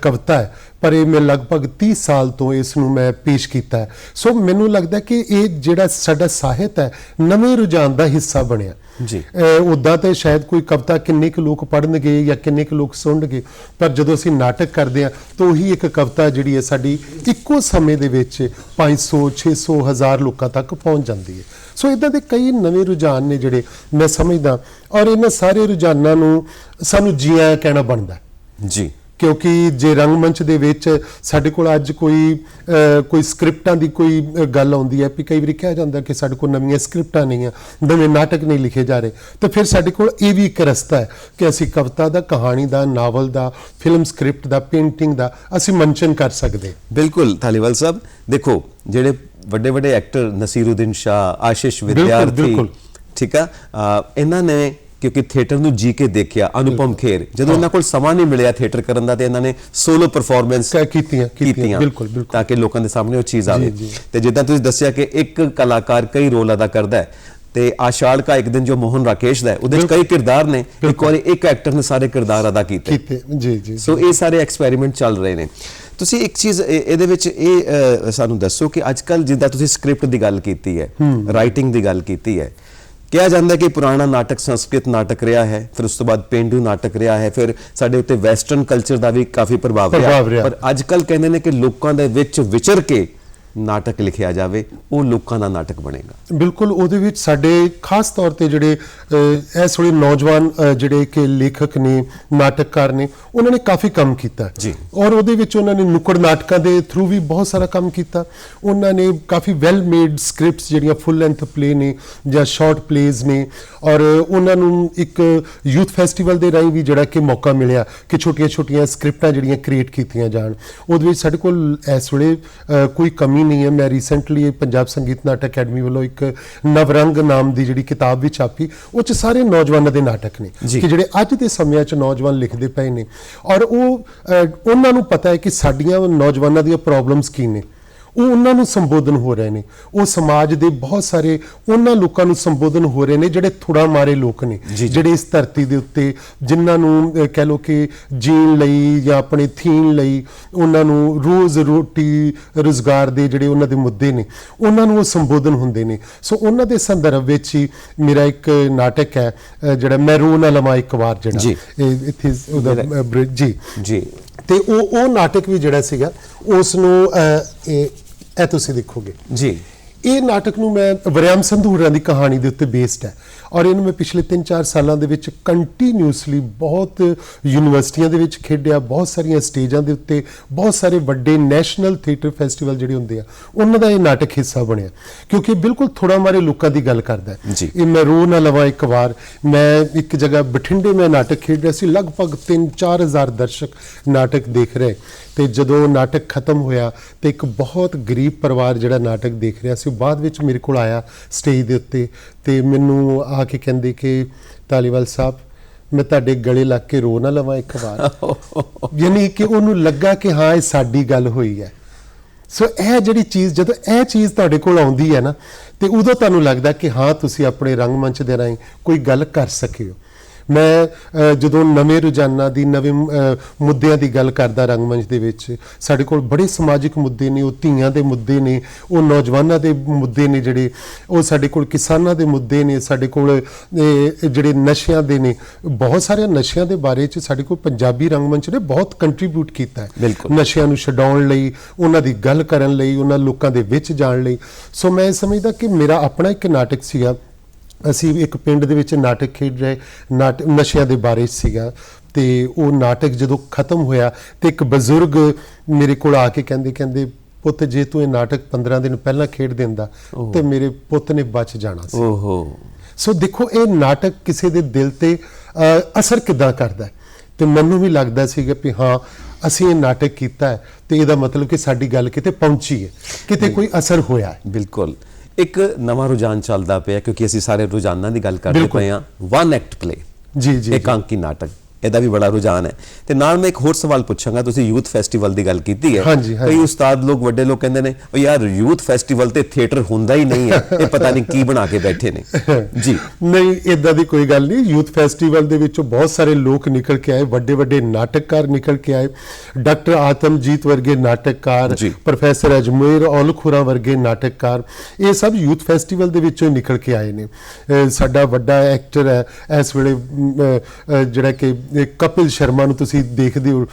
ਕਵਿਤਾ ਹੈ, ਪਰ ਇਹ ਮੈਂ ਲਗਭਗ 30 ਸਾਲ ਤੋਂ ਇਸ ਨੂੰ ਮੈਂ ਪੇਸ਼ ਕੀਤਾ ਹੈ। ਸੋ ਮੈਨੂੰ ਲੱਗਦਾ ਕਿ ਇਹ ਜਿਹੜਾ ਸਾਡਾ ਸਾਹਿਤ ਹੈ ਨਵੇਂ ਰੁਝਾਨ ਦਾ ਹਿੱਸਾ ਬਣਿਆ ਜੀ। ਉੱਦਾਂ ਤੇ ਸ਼ਾਇਦ ਕੋਈ ਕਵਿਤਾ ਕਿੰਨੇ ਕੁ ਲੋਕ ਪੜ੍ਹਨਗੇ ਜਾਂ ਕਿੰਨੇ ਕੁ ਲੋਕ ਸੁਣਨਗੇ, ਪਰ ਜਦੋਂ ਅਸੀਂ ਨਾਟਕ ਕਰਦੇ ਹਾਂ ਤਾਂ ਉਹੀ ਇੱਕ ਕਵਿਤਾ ਜਿਹੜੀ ਹੈ ਸਾਡੀ ਇੱਕੋ ਸਮੇਂ ਦੇ ਵਿੱਚ 500 600 1000 ਲੋਕਾਂ ਤੱਕ ਪਹੁੰਚ ਜਾਂਦੀ ਹੈ। ਸੋ ਇਦਾਂ ਦੇ ਕਈ ਨਵੇਂ ਰੁਝਾਨ ਨੇ ਜਿਹੜੇ ਮੈਂ ਸਮਝਦਾ, ਔਰ ਇਹਨਾਂ ਸਾਰੇ ਰੁਝਾਨਾਂ ਨੂੰ ਸਾਨੂੰ ਜੀ ਆਇਆਂ ਕਹਿਣਾ ਬਣਦਾ ਜੀ। ਕਿਉਂਕਿ ਜੇ ਰੰਗਮੰਚ ਦੇ ਵਿੱਚ ਸਾਡੇ ਕੋਲ ਅੱਜ ਕੋਈ ਸਕ੍ਰਿਪਟਾਂ ਦੀ ਕੋਈ ਗੱਲ ਆਉਂਦੀ ਹੈ ਵੀ ਕਈ ਵਾਰੀ ਕਿਹਾ ਜਾਂਦਾ ਕਿ ਸਾਡੇ ਕੋਲ ਨਵੀਆਂ ਸਕ੍ਰਿਪਟਾਂ ਨਹੀਂ ਆ, ਨਵੇਂ ਨਾਟਕ ਨਹੀਂ ਲਿਖੇ ਜਾ ਰਹੇ, ਤਾਂ ਫਿਰ ਸਾਡੇ ਕੋਲ ਇਹ ਵੀ ਇੱਕ ਰਸਤਾ ਹੈ ਕਿ ਅਸੀਂ ਕਵਿਤਾ ਦਾ, ਕਹਾਣੀ ਦਾ, ਨਾਵਲ ਦਾ, ਫਿਲਮ ਸਕ੍ਰਿਪਟ ਦਾ, ਪੇਂਟਿੰਗ ਦਾ ਅਸੀਂ ਮੰਚਨ ਕਰ ਸਕਦੇ। ਬਿਲਕੁਲ ਧਾਲੀਵਾਲ ਸਾਹਿਬ, ਦੇਖੋ ਜਿਹੜੇ ਵੱਡੇ ਵੱਡੇ ਐਕਟਰ ਨਸੀਰੁद्दीन शाह, ਆਸ਼ੀਸ਼ ਵਿਦਿਆਰਥੀ, ਠੀਕ ਆ, ਇਹਨਾਂ ਨੇ ਕਿਉਂਕਿ ਥੀਏਟਰ ਨੂੰ ਜੀ ਕੇ ਦੇਖਿਆ। ਅਨੁਪਮ ਖੇਰ, ਜਦੋਂ ਇਹਨਾਂ ਕੋਲ ਸਮਾਂ ਨਹੀਂ ਮਿਲਿਆ ਥੀਏਟਰ ਕਰਨ ਦਾ, ਤੇ ਇਹਨਾਂ ਨੇ ਸੋਲੋ ਪਰਫਾਰਮੈਂਸ ਕੀਤੀਆਂ ਬਿਲਕੁਲ ਤਾਂ ਕਿ ਲੋਕਾਂ ਦੇ ਸਾਹਮਣੇ ਉਹ ਚੀਜ਼ ਆਵੇ। ਤੇ ਜਿੱਦਾਂ ਤੁਸੀਂ ਦੱਸਿਆ ਕਿ ਇੱਕ ਕਲਾਕਾਰ ਕਈ ਰੋਲ ਅਦਾ ਕਰਦਾ ਹੈ, ਤੇ ਆਸ਼ਾੜ ਕਾ ਇੱਕ ਦਿਨ ਜੋ ਮੋਹਨ ਰਾਕੇਸ਼ ਦਾ ਹੈ, ਉਹਦੇ ਵਿੱਚ ਕਈ ਕਿਰਦਾਰ ਨੇ, ਇੱਕ ਵਾਰੀ ਇੱਕ ਐਕਟਰ ਨੇ ਸਾਰੇ ਕਿਰਦਾਰ ਅਦਾ ਕੀਤੇ। ਜੀ। ਸੋ ਇਹ ਸਾਰੇ ਐਕਸਪੈਰੀਮੈਂਟ ਚੱਲ ਰਹੇ ਨੇ। ਤੁਸੀਂ ਇੱਕ ਚੀਜ਼ ਇਹਦੇ ਵਿੱਚ ਇਹ ਸਾਨੂੰ ਦੱਸੋ ਕਿ ਅੱਜ ਕੱਲ ਜਿੱਦਾਂ ਤੁਸੀਂ ਸਕ੍ਰਿਪਟ ਦੀ ਗੱਲ ਕੀਤੀ ਹੈ, ਰਾਈਟਿੰਗ ਦੀ ਗੱਲ ਕੀਤੀ ਹੈ, ਕਿਹਾ ਜਾਂਦਾ ਕਿ ਪੁਰਾਣਾ ਨਾਟਕ ਸੰਸਕ੍ਰਿਤ ਨਾਟਕ ਰਿਹਾ ਹੈ, ਫਿਰ ਉਸ ਤੋਂ ਬਾਅਦ ਪੇਂਡੂ ਨਾਟਕ ਰਿਹਾ ਹੈ, ਫਿਰ ਸਾਡੇ ਉੱਤੇ ਵੈਸਟਰਨ ਕਲਚਰ ਦਾ ਵੀ ਕਾਫੀ ਪ੍ਰਭਾਵ ਰਿਹਾ, ਪਰ ਅੱਜ ਕੱਲ ਕਹਿੰਦੇ ਨੇ ਕਿ ਲੋਕਾਂ ਦੇ ਵਿੱਚ ਵਿਚਰ ਕੇ ਨਾਟਕ ਲਿਖਿਆ ਜਾਵੇ, ਉਹ ਲੋਕਾਂ ਦਾ ਨਾਟਕ ਬਣੇਗਾ। ਬਿਲਕੁਲ, ਉਹਦੇ ਵਿੱਚ ਸਾਡੇ ਖਾਸ ਤੌਰ ਤੇ ਜਿਹੜੇ ਇਸ ਵੇਲੇ ਨੌਜਵਾਨ ਜਿਹੜੇ ਕਿ ਲੇਖਕ ਨੇ, ਨਾਟਕਕਾਰ ਨੇ, ਉਹਨਾਂ ਨੇ ਕਾਫੀ ਕੰਮ ਕੀਤਾ ਜੀ। ਔਰ ਉਹਦੇ ਵਿੱਚ ਉਹਨਾਂ ਨੇ ਨੁੱਕੜ ਨਾਟਕਾਂ ਦੇ ਥਰੂ ਵੀ ਬਹੁਤ ਸਾਰਾ ਕੰਮ ਕੀਤਾ। ਉਹਨਾਂ ਨੇ ਕਾਫੀ ਵੈਲ ਮੇਡ ਸਕ੍ਰਿਪਟਸ ਜਿਹੜੀਆਂ ਫੁੱਲ ਲੈਂਥ ਪਲੇ ਨੇ ਜਾਂ ਸ਼ਾਰਟ ਪਲੇਜ਼ ਨੇ, ਔਰ ਉਹਨਾਂ ਨੂੰ ਇੱਕ ਯੂਥ ਫੈਸਟੀਵਲ ਦੇ ਰਾਹੀਂ ਵੀ ਜਿਹੜਾ ਕਿ ਮੌਕਾ ਮਿਲਿਆ ਕਿ ਛੋਟੀਆਂ ਸਕ੍ਰਿਪਟਾਂ ਜਿਹੜੀਆਂ ਕ੍ਰੀਏਟ ਕੀਤੀਆਂ ਜਾਣ। ਉਹਦੇ ਵਿੱਚ ਸਾਡੇ ਕੋਲ ਇਸ ਵੇਲੇ ਕੋਈ ਕਮੀ ਨਹੀਂ ਹੈ। ਮੈਂ ਰੀਸੈਂਟਲੀ ਪੰਜਾਬ ਸੰਗੀਤ ਨਾਟਕ ਅਕੈਡਮੀ ਵੱਲੋਂ ਇੱਕ ਨਵਰੰਗ ਨਾਮ ਦੀ ਜਿਹੜੀ ਕਿਤਾਬ ਵੀ ਛਾਪੀ, ਉਹ 'ਚ ਸਾਰੇ ਨੌਜਵਾਨਾਂ ਦੇ ਨਾਟਕ ਨੇ ਕਿ ਜਿਹੜੇ ਅੱਜ ਦੇ ਸਮਿਆਂ 'ਚ ਨੌਜਵਾਨ ਲਿਖਦੇ ਪਏ ਨੇ, ਔਰ ਉਹਨਾਂ ਨੂੰ ਪਤਾ ਹੈ ਕਿ ਸਾਡੀਆਂ ਨੌਜਵਾਨਾਂ ਦੀਆਂ ਪ੍ਰੋਬਲਮਸ ਕੀ ਨੇ। ਉਹ ਉਹਨਾਂ ਨੂੰ ਸੰਬੋਧਨ ਹੋ ਰਹੇ ਨੇ, ਉਹ ਸਮਾਜ ਦੇ ਬਹੁਤ ਸਾਰੇ ਉਹਨਾਂ ਲੋਕਾਂ ਨੂੰ ਸੰਬੋਧਨ ਹੋ ਰਹੇ ਨੇ ਜਿਹੜੇ ਥੋੜਾ ਮਾਰੇ ਲੋਕ ਨੇ, ਜਿਹੜੇ ਇਸ ਧਰਤੀ ਦੇ ਉੱਤੇ ਜਿਨ੍ਹਾਂ ਨੂੰ ਕਹਿ ਲਓ ਕਿ ਜੀਣ ਲਈ ਜਾਂ ਆਪਣੇ ਥੀਣ ਲਈ, ਉਹਨਾਂ ਨੂੰ ਰੋਜ਼ ਰੋਟੀ ਰੁਜ਼ਗਾਰ ਦੇ ਜਿਹੜੇ ਉਹਨਾਂ ਦੇ ਮੁੱਦੇ ਨੇ, ਉਹਨਾਂ ਨੂੰ ਉਹ ਸੰਬੋਧਨ ਹੁੰਦੇ ਨੇ। ਸੋ ਉਹਨਾਂ ਦੇ ਸੰਦਰਭ ਵਿੱਚ ਹੀ ਮੇਰਾ ਇੱਕ ਨਾਟਕ ਹੈ ਜਿਹੜਾ ਮੈਂ ਰੋ ਨਾ ਲਵਾਂ ਇੱਕ ਵਾਰ, ਜਿਹੜਾ ਇੱਥੇ ਉਹਦਾ ਜੀ। ਤੇ ਉਹ ਨਾਟਕ ਵੀ ਜਿਹੜਾ ਸੀਗਾ ਉਸ ਨੂੰ ਇਹ ਤੁਸੀਂ ਦੇਖੋਗੇ ਜੀ। ਇਹ ਨਾਟਕ ਨੂੰ ਮੈਂ ਵਰਿਆਮ ਸੰਧੂਰਾਂ ਦੀ ਕਹਾਣੀ ਦੇ ਉੱਤੇ ਬੇਸਡ ਹੈ, ਔਰ ਇਹਨੂੰ ਮੈਂ ਪਿਛਲੇ 3-4 ਸਾਲਾਂ ਦੇ ਵਿੱਚ ਕੰਟੀਨਿਊਸਲੀ ਬਹੁਤ ਯੂਨੀਵਰਸਿਟੀਆਂ ਦੇ ਵਿੱਚ ਖੇਡਿਆ, ਬਹੁਤ ਸਾਰੀਆਂ ਸਟੇਜਾਂ ਦੇ ਉੱਤੇ, ਬਹੁਤ ਸਾਰੇ ਵੱਡੇ ਨੈਸ਼ਨਲ ਥੀਏਟਰ ਫੈਸਟੀਵਲ ਜਿਹੜੇ ਹੁੰਦੇ ਆ ਉਹਨਾਂ ਦਾ ਇਹ ਨਾਟਕ ਹਿੱਸਾ ਬਣਿਆ, ਕਿਉਂਕਿ ਬਿਲਕੁਲ ਥੋੜਾ ਮਾਰੇ ਲੋਕਾਂ ਦੀ ਗੱਲ ਕਰਦਾ ਹੈ। ਇਹ ਮੈਂ ਰੋ ਨਾ ਲਵਾਂ ਇੱਕ ਵਾਰ, ਮੈਂ ਇੱਕ ਜਗ੍ਹਾ ਬਠਿੰਡੇ ਮੈਂ ਨਾਟਕ ਖੇਡ ਰਿਹਾ ਸੀ, ਲਗਭਗ 3-4 ਹਜ਼ਾਰ ਦਰਸ਼ਕ ਨਾਟਕ ਦੇਖ ਰਹੇ, ਤੇ ਜਦੋਂ ਨਾਟਕ ਖਤਮ ਹੋਇਆ ਤੇ ਇੱਕ ਬਹੁਤ ਗਰੀਬ ਪਰਿਵਾਰ ਜਿਹੜਾ ਨਾਟਕ ਦੇਖ ਰਿਹਾ ਸੀ, ਬਾਅਦ ਵਿੱਚ ਮੇਰੇ ਕੋਲ ਆਇਆ ਸਟੇਜ ਦੇ ਉੱਤੇ ਤੇ ਮੈਨੂੰ ਆ ਕੇ ਕਹਿੰਦੇ ਕਿ ਧਾਲੀਵਾਲ ਸਾਹਿਬ, ਮੈਂ ਤੁਹਾਡੇ ਗਲੇ ਲੱਗ ਕੇ ਰੋ ਨਾ ਲਵਾਂ ਇੱਕ ਵਾਰ। ਯਾਨੀ ਕਿ ਉਹਨੂੰ ਲੱਗਾ ਕਿ ਹਾਂ ਇਹ ਸਾਡੀ ਗੱਲ ਹੋਈ ਹੈ। ਸੋ ਇਹ ਜਿਹੜੀ ਚੀਜ਼, ਜਦੋਂ ਇਹ ਚੀਜ਼ ਤੁਹਾਡੇ ਕੋਲ ਆਉਂਦੀ ਹੈ ਨਾ, ਤੇ ਉਦੋਂ ਤੁਹਾਨੂੰ ਲੱਗਦਾ ਕਿ ਹਾਂ ਤੁਸੀਂ ਆਪਣੇ ਰੰਗਮੰਚ ਦੇ ਰਾਹੀਂ ਕੋਈ ਗੱਲ ਕਰ ਸਕੇ ਹੋ। ਮੈਂ ਜਦੋਂ ਨਵੇਂ ਰੁਝਾਨਾਂ ਦੀ, ਨਵੇਂ ਮੁੱਦਿਆਂ ਦੀ ਗੱਲ ਕਰਦਾ ਰੰਗਮੰਚ ਦੇ ਵਿੱਚ, ਸਾਡੇ ਕੋਲ ਬੜੇ ਸਮਾਜਿਕ ਮੁੱਦੇ ਨੇ, ਉਹ ਧੀਆਂ ਦੇ ਮੁੱਦੇ ਨੇ, ਉਹ ਨੌਜਵਾਨਾਂ ਦੇ ਮੁੱਦੇ ਨੇ, ਜਿਹੜੇ ਉਹ ਸਾਡੇ ਕੋਲ ਕਿਸਾਨਾਂ ਦੇ ਮੁੱਦੇ ਨੇ, ਸਾਡੇ ਕੋਲ ਜਿਹੜੇ ਨਸ਼ਿਆਂ ਦੇ ਨੇ, ਬਹੁਤ ਸਾਰੇ ਨਸ਼ਿਆਂ ਦੇ ਬਾਰੇ 'ਚ ਸਾਡੇ ਕੋਲ ਪੰਜਾਬੀ ਰੰਗਮੰਚ ਨੇ ਬਹੁਤ ਕੰਟਰੀਬਿਊਟ ਕੀਤਾ ਹੈ ਨਸ਼ਿਆਂ ਨੂੰ ਛਡਾਉਣ ਲਈ, ਉਹਨਾਂ ਦੀ ਗੱਲ ਕਰਨ ਲਈ, ਉਹਨਾਂ ਲੋਕਾਂ ਦੇ ਵਿੱਚ ਜਾਣ ਲਈ। ਸੋ ਮੈਂ ਸਮਝਦਾ ਕਿ ਮੇਰਾ ਆਪਣਾ ਇੱਕ ਨਾਟਕ ਸੀਗਾ, ਅਸੀਂ ਇੱਕ ਪਿੰਡ ਦੇ ਵਿੱਚ ਨਾਟਕ ਖੇਡ ਰਹੇ, ਨਸ਼ਿਆਂ ਦੇ ਬਾਰੇ ਸੀਗਾ, ਤੇ ਉਹ ਨਾਟਕ ਜਦੋਂ ਖਤਮ ਹੋਇਆ ਤੇ ਇੱਕ ਬਜ਼ੁਰਗ ਮੇਰੇ ਕੋਲ ਆ ਕੇ ਕਹਿੰਦੇ ਪੁੱਤ, ਜੇ ਤੂੰ ਇਹ ਨਾਟਕ 15 ਦਿਨ ਪਹਿਲਾਂ ਖੇਡ ਦਿੰਦਾ ਤੇ ਮੇਰੇ ਪੁੱਤ ਨੇ ਬਚ ਜਾਣਾ ਸੀ। ਸੋ ਦੇਖੋ ਇਹ ਨਾਟਕ ਕਿਸੇ ਦੇ ਦਿਲ ਤੇ ਅਸਰ ਕਿੱਦਾਂ ਕਰਦਾ ਹੈ, ਤੇ ਮੈਨੂੰ ਵੀ ਲੱਗਦਾ ਸੀਗਾ ਵੀ ਹਾਂ ਅਸੀਂ ਇਹ ਨਾਟਕ ਕੀਤਾ ਹੈ ਤੇ ਇਹਦਾ ਮਤਲਬ ਕਿ ਸਾਡੀ ਗੱਲ ਕਿਤੇ ਪਹੁੰਚੀ ਹੈ, ਕਿਤੇ ਕੋਈ ਅਸਰ ਹੋਇਆ ਹੈ। ਬਿਲਕੁਲ ਇੱਕ ਨਵਾਂ ਰੁਝਾਨ ਚੱਲਦਾ ਪਿਆ, ਕਿਉਂਕਿ ਅਸੀਂ ਸਾਰੇ ਰੁਝਾਨਾਂ ਦੀ ਗੱਲ ਕਰਦੇ ਪਏ ਹਾਂ। 1 ਐਕਟ ਪਲੇ, ਇਕਾਂਕੀ ਨਾਟਕ, ਇਹਦਾ ਵੀ ਬੜਾ ਰੁਝਾਨ ਹੈ। ਤੇ ਨਾਲ ਮੈਂ ਇੱਕ ਹੋਰ ਸਵਾਲ ਪੁੱਛਾਂਗਾ, ਤੁਸੀਂ ਯੂਥ ਫੈਸਟੀਵਲ ਦੀ ਗੱਲ ਕੀਤੀ ਹੈ। ਹਾਂਜੀ, ਹਾਂਜੀ। ਕਈ ਉਸਤਾਦ ਲੋਕ, ਵੱਡੇ ਲੋਕ ਕਹਿੰਦੇ ਨੇ ਉਹ ਯਾਰ ਯੂਥ ਫੈਸਟੀਵਲ ਤੇ ਥੀਏਟਰ ਹੁੰਦਾ ਹੀ ਨਹੀਂ ਹੈ, ਇਹ ਪਤਾ ਨਹੀਂ ਕੀ ਬਣਾ ਕੇ ਬੈਠੇ ਨੇ ਜੀ। ਨਹੀਂ, ਇਦਾਂ ਦੀ ਕੋਈ ਗੱਲ ਨਹੀਂ। ਯੂਥ ਫੈਸਟੀਵਲ ਦੇ ਵਿੱਚੋਂ ਬਹੁਤ ਸਾਰੇ ਲੋਕ ਨਿਕਲ ਕੇ ਆਏ, ਵੱਡੇ ਵੱਡੇ ਨਾਟਕਕਾਰ ਨਿਕਲ ਕੇ ਆਏ। ਡਾਕਟਰ ਆਤਮਜੀਤ ਵਰਗੇ ਨਾਟਕਕਾਰ, ਪ੍ਰੋਫੈਸਰ ਅਜਮੇਰ ਔਲਖੁਰਾ ਵਰਗੇ ਨਾਟਕਕਾਰ, ਇਹ ਸਭ ਯੂਥ ਫੈਸਟੀਵਲ ਦੇ ਵਿੱਚੋਂ ਹੀ ਨਿਕਲ ਕੇ ਆਏ ਨੇ। ਸਾਡਾ ਵੱਡਾ ਐਕਟਰ ਹੈ ਇਸ ਵੇਲੇ ਜਿਹੜਾ ਕਿ ਕਪਿਲ ਸ਼ਰਮਾ ਨੂੰ ਤੁਸੀਂ ਦੇਖਦੇ ਹੋ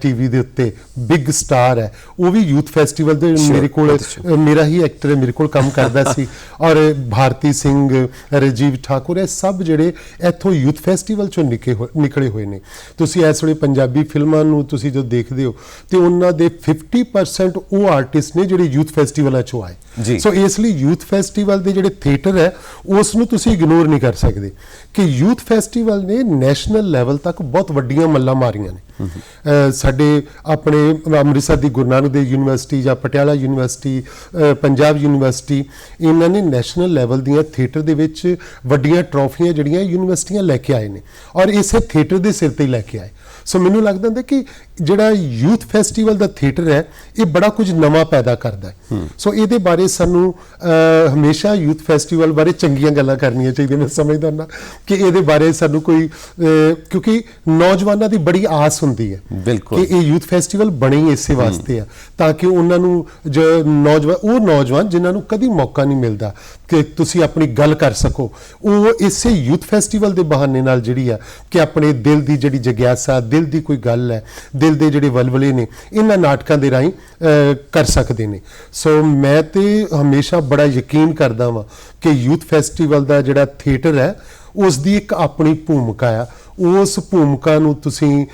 ਟੀਵੀ ਦੇ ਉੱਤੇ, ਬਿਗ ਸਟਾਰ ਹੈ, ਉਹ ਵੀ ਯੂਥ ਫੈਸਟੀਵਲ ਦੇ ਮੇਰੇ ਕੋਲ, ਮੇਰਾ ਹੀ ਐਕਟਰ ਹੈ, ਮੇਰੇ ਕੋਲ ਕੰਮ ਕਰਦਾ ਸੀ। ਔਰ ਭਾਰਤੀ ਸਿੰਘ, ਰਾਜੀਵ ਠਾਕੁਰ, ਇਹ ਸਭ ਜਿਹੜੇ ਇੱਥੋਂ ਯੂਥ ਫੈਸਟੀਵਲ ਚੋਂ ਨਿਕਲੇ ਹੋਏ ਨੇ। ਤੁਸੀਂ ਇਸ ਵੇਲੇ ਪੰਜਾਬੀ ਫਿਲਮਾਂ ਨੂੰ ਤੁਸੀਂ ਜੋ ਦੇਖਦੇ ਹੋ ਤੇ ਉਹਨਾਂ ਦੇ 50% ਉਹ ਆਰਟਿਸਟ ਨੇ ਜਿਹੜੇ ਯੂਥ ਫੈਸਟੀਵਲਾਂ ਚੋਂ ਆਏ। ਸੋ ਇਸ ਲਈ ਯੂਥ ਫੈਸਟੀਵਲ ਦੇ ਜਿਹੜੇ ਥੀਏਟਰ ਹੈ ਉਸ ਨੂੰ ਤੁਸੀਂ ਇਗਨੋਰ ਨਹੀਂ ਕਰ ਸਕਦੇ ਕਿ ਯੂਥ ਫੈਸਟੀਵਲ ਨੇ ਨੈਸ਼ਨਲ ਲੈਵਲ ਤੱਕ ਬਹੁਤ ਵੱਡੀਆਂ ਮੱਲਾਂ ਮਾਰੀਆਂ ਨੇ। ਸਾਡੇ ਆਪਣੇ ਅੰਮ੍ਰਿਤਸਰ ਦੀ ਗੁਰੂ ਨਾਨਕ ਦੇਵ ਯੂਨੀਵਰਸਿਟੀ ਜਾਂ ਪਟਿਆਲਾ ਯੂਨੀਵਰਸਿਟੀ, ਪੰਜਾਬ ਯੂਨੀਵਰਸਿਟੀ, ਇਹਨਾਂ ਨੇ ਨੈਸ਼ਨਲ ਲੈਵਲ ਦੀਆਂ ਥੀਏਟਰ ਦੇ ਵਿੱਚ ਵੱਡੀਆਂ ਟਰੋਫੀਆਂ ਜਿਹੜੀਆਂ ਯੂਨੀਵਰਸਿਟੀਆਂ ਲੈ ਕੇ ਆਏ ਨੇ ਔਰ ਇਸੇ ਥੀਏਟਰ ਦੇ ਸਿਰ ਤੇ ਲੈ ਕੇ ਆਏ। ਸੋ ਮੈਨੂੰ ਲੱਗਦਾ ਹੁੰਦਾ ਕਿ ਜਿਹੜਾ ਯੂਥ ਫੈਸਟੀਵਲ ਦਾ ਥੀਏਟਰ ਹੈ ਇਹ ਬੜਾ ਕੁਝ ਨਵਾਂ ਪੈਦਾ ਕਰਦਾ ਹੈ। ਸੋ ਇਹਦੇ ਬਾਰੇ ਸਾਨੂੰ ਹਮੇਸ਼ਾ ਯੂਥ ਫੈਸਟੀਵਲ ਬਾਰੇ ਚੰਗੀਆਂ ਗੱਲਾਂ ਕਰਨੀਆਂ ਚਾਹੀਦੀਆਂ। ਮੈਂ ਸਮਝਦਾ ਨਾ ਕਿ ਇਹਦੇ ਬਾਰੇ ਸਾਨੂੰ ਕੋਈ, ਕਿਉਂਕਿ ਨੌਜਵਾਨਾਂ ਦੀ ਬੜੀ ਆਸ ਹੁੰਦੀ ਹੈ ਕਿ ਇਹ ਯੂਥ ਫੈਸਟੀਵਲ ਬਣੇ ਹੀ ਇਸੇ ਵਾਸਤੇ ਆ ਤਾਂ ਕਿ ਉਹਨਾਂ ਨੂੰ ਜੋ ਨੌਜਵਾਨ ਜਿਨ੍ਹਾਂ ਨੂੰ ਕਦੀ ਮੌਕਾ ਨਹੀਂ ਮਿਲਦਾ ਕਿ ਤੁਸੀਂ ਆਪਣੀ ਗੱਲ ਕਰ ਸਕੋ, ਉਹ ਇਸੇ ਯੂਥ ਫੈਸਟੀਵਲ ਦੇ ਬਹਾਨੇ ਨਾਲ ਜਿਹੜੀ ਆ ਕਿ ਆਪਣੇ ਦਿਲ ਦੀ ਜਿਹੜੀ ਜਗਿਆਸਾ, ਦਿਲ ਦੀ ਕੋਈ ਗੱਲ ਹੈ, ਦਿਲ ਦੇ ਜਿਹੜੇ ਵਲਵਲੇ ਨੇ, ਇਹਨਾਂ ਨਾਟਕਾਂ ਦੇ ਰਾਹੀਂ ਕਰ ਸਕਦੇ ਨੇ। ਸੋ ਮੈਂ ਤੇ ਹਮੇਸ਼ਾ ਬੜਾ ਯਕੀਨ ਕਰਦਾ ਵਾਂ ਕਿ ਯੂਥ ਫੈਸਟੀਵਲ ਦਾ ਜਿਹੜਾ ਥੀਏਟਰ ਹੈ ਉਸ ਦੀ ਇੱਕ ਆਪਣੀ ਭੂਮਿਕਾ ਆ, ਉਸ ਭੂਮਿਕਾ ਨੂੰ ਤੁਸੀਂ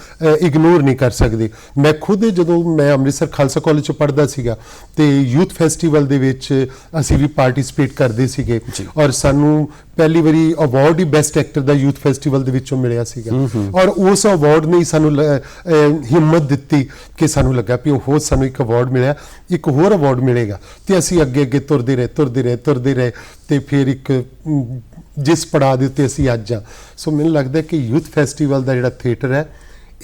ਇਗਨੋਰ ਨਹੀਂ ਕਰ ਸਕਦੇ। ਮੈਂ ਖੁਦ ਜਦੋਂ ਮੈਂ ਅੰਮ੍ਰਿਤਸਰ ਖਾਲਸਾ ਕਾਲਜ 'ਚ ਪੜ੍ਹਦਾ ਸੀਗਾ ਤੇ ਯੂਥ ਫੈਸਟੀਵਲ ਦੇ ਵਿੱਚ ਅਸੀਂ ਵੀ ਪਾਰਟਿਸਿਪੇਟ ਕਰਦੇ ਸੀਗੇ ਔਰ ਸਾਨੂੰ ਪਹਿਲੀ ਵਾਰੀ ਅਵਾਰਡ ਹੀ ਬੈਸਟ ਐਕਟਰ ਦਾ ਯੂਥ ਫੈਸਟੀਵਲ ਦੇ ਵਿੱਚੋਂ ਮਿਲਿਆ ਸੀਗਾ। ਔਰ ਉਸ ਅਵਾਰਡ ਨੇ ਸਾਨੂੰ ਹਿੰਮਤ ਦਿੱਤੀ ਕਿ ਸਾਨੂੰ ਲੱਗਾ ਵੀ ਉਹ ਸਾਨੂੰ ਇੱਕ ਅਵਾਰਡ ਮਿਲਿਆ, ਇੱਕ ਹੋਰ ਅਵਾਰਡ ਮਿਲੇਗਾ ਤੇ ਅਸੀਂ ਅੱਗੇ ਅੱਗੇ ਤੁਰਦੇ ਰਹੇ ਤੇ ਫਿਰ ਇੱਕ ਜਿਸ ਪੜਾਅ ਦੇ ਉੱਤੇ ਅਸੀਂ ਅੱਜ ਆ। ਸੋ ਮੈਨੂੰ ਲੱਗਦਾ ਕਿ ਯੂਥ ਫੈਸਟੀਵਲ ਦਾ ਜਿਹੜਾ ਥੀਏਟਰ ਹੈ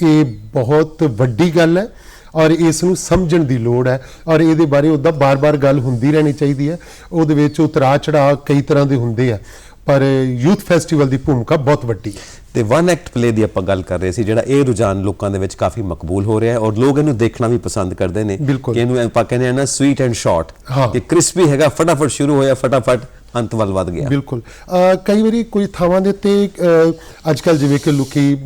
ਇਹ ਬਹੁਤ ਵੱਡੀ ਗੱਲ ਹੈ ਔਰ ਇਸ ਨੂੰ ਸਮਝਣ ਦੀ ਲੋੜ ਹੈ ਔਰ ਇਹਦੇ ਬਾਰੇ ਉਹਦਾ ਬਾਰ-ਬਾਰ ਗੱਲ ਹੁੰਦੀ ਰਹਿਣੀ ਚਾਹੀਦੀ ਹੈ। ਉਹਦੇ ਵਿੱਚ ਉਤਰਾਅ ਚੜਾਅ ਕਈ ਤਰ੍ਹਾਂ ਦੇ ਹੁੰਦੇ ਆ ਪਰ ਯੂਥ ਫੈਸਟੀਵਲ ਦੀ ਭੂਮਿਕਾ ਬਹੁਤ ਵੱਡੀ ਹੈ। ਤੇ ਵਨ ਐਕਟ ਪਲੇ ਦੀ ਆਪਾਂ ਗੱਲ ਕਰ ਰਹੇ ਸੀ, ਜਿਹੜਾ ਇਹ ਰੁਝਾਨ ਲੋਕਾਂ ਦੇ ਵਿੱਚ ਕਾਫੀ ਮਕਬੂਲ ਹੋ ਰਿਹਾ ਹੈ ਔਰ ਲੋਕ ਇਹਨੂੰ ਦੇਖਣਾ ਵੀ ਪਸੰਦ ਕਰਦੇ ਨੇ ਕਿ ਇਹਨੂੰ ਆਪਾਂ ਕਹਿੰਦੇ ਆ ਨਾ ਸਵੀਟ ਐਂਡ ਸ਼ਾਰਟ, ਕਿ ਕ੍ਰਿਸਪੀ ਹੈਗਾ, ਫਟਾਫਟ ਸ਼ੁਰੂ ਹੋਇਆ, ਫਟਾਫਟ ਅੰਤ ਵੱਲ ਵੱਧ ਗਿਆ। ਬਿਲਕੁਲ। ਕਈ ਵਾਰੀ ਕੋਈ ਥਾਵਾਂ ਦੇ ਉੱਤੇ ਅੱਜ ਕੱਲ੍ਹ ਜਿਵੇਂ ਕਿ ਲੋਕੀ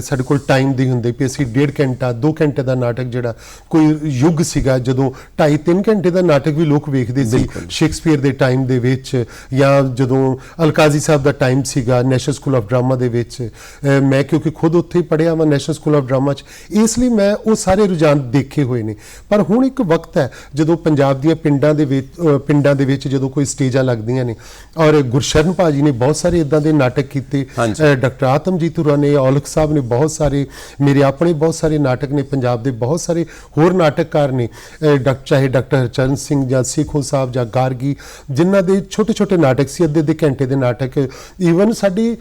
ਸਾਡੇ ਕੋਲ ਟਾਈਮ ਦੀ ਹੁੰਦੇ ਵੀ ਅਸੀਂ 1.5 ਘੰਟਾ 2 ਘੰਟੇ ਦਾ ਨਾਟਕ, ਜਿਹੜਾ ਕੋਈ ਯੁੱਗ ਸੀਗਾ ਜਦੋਂ 2.5-3 ਘੰਟੇ ਦਾ ਨਾਟਕ ਵੀ ਲੋਕ ਵੇਖਦੇ ਸੀ ਸ਼ੇਕਸਪੀਅਰ ਦੇ ਟਾਈਮ ਦੇ ਵਿੱਚ, ਜਾਂ ਜਦੋਂ ਅਲਕਾਜ਼ੀ ਸਾਹਿਬ ਦਾ ਟਾਈਮ ਸੀਗਾ ਨੈਸ਼ਨਲ ਸਕੂਲ ਆਫ ਡਰਾਮਾ ਦੇ ਵਿੱਚ। ਮੈਂ ਕਿਉਂਕਿ ਖੁਦ ਉੱਥੇ ਹੀ ਪੜ੍ਹਿਆ ਵਾ ਨੈਸ਼ਨਲ ਸਕੂਲ ਆਫ ਡਰਾਮਾ 'ਚ, ਇਸ ਲਈ ਮੈਂ ਉਹ ਸਾਰੇ ਰੁਝਾਨ ਦੇਖੇ ਹੋਏ ਨੇ। ਪਰ ਹੁਣ ਇੱਕ ਵਕਤ ਹੈ ਜਦੋਂ ਪੰਜਾਬ ਦੀਆਂ ਪਿੰਡਾਂ ਦੇ ਵਿੱਚ ਜਦੋਂ ਕੋਈ ਸਟੇਜਾਂ ਲੱਗਦੀਆਂ ਨੇ ਔਰ ਗੁਰਸ਼ਰਨ ਭਾਜੀ ਨੇ ਬਹੁਤ ਸਾਰੇ ਇਦਾਂ ਦੇ ਨਾਟਕ ਕੀਤੇ, ਡਾਕਟਰ ਆਤਮਜੀਤ ਹੁਰਾਂ ਨੇ, ਔਲਖ ਸਾਹਿਬ ਨੇ, ਬਹੁਤ ਸਾਰੇ ਮੇਰੇ ਆਪਣੇ ਬਹੁਤ ਸਾਰੇ ਨਾਟਕ ਨੇ, ਪੰਜਾਬ ਦੇ ਬਹੁਤ ਸਾਰੇ ਹੋਰ ਨਾਟਕਕਾਰ ਨੇ, ਚਾਹੇ ਡਾਕਟਰ ਹਰਚਰਨ ਸਿੰਘ ਜਾਂ ਸੇਖੋਂ ਸਾਹਿਬ ਜਾਂ ਗਾਰਗੀ, ਜਿਨ੍ਹਾਂ ਦੇ ਛੋਟੇ ਛੋਟੇ ਨਾਟਕ ਸੀ, ਅੱਧੇ ਘੰਟੇ ਦੇ ਨਾਟਕ। ਈਵਨ ਸਾਡੀ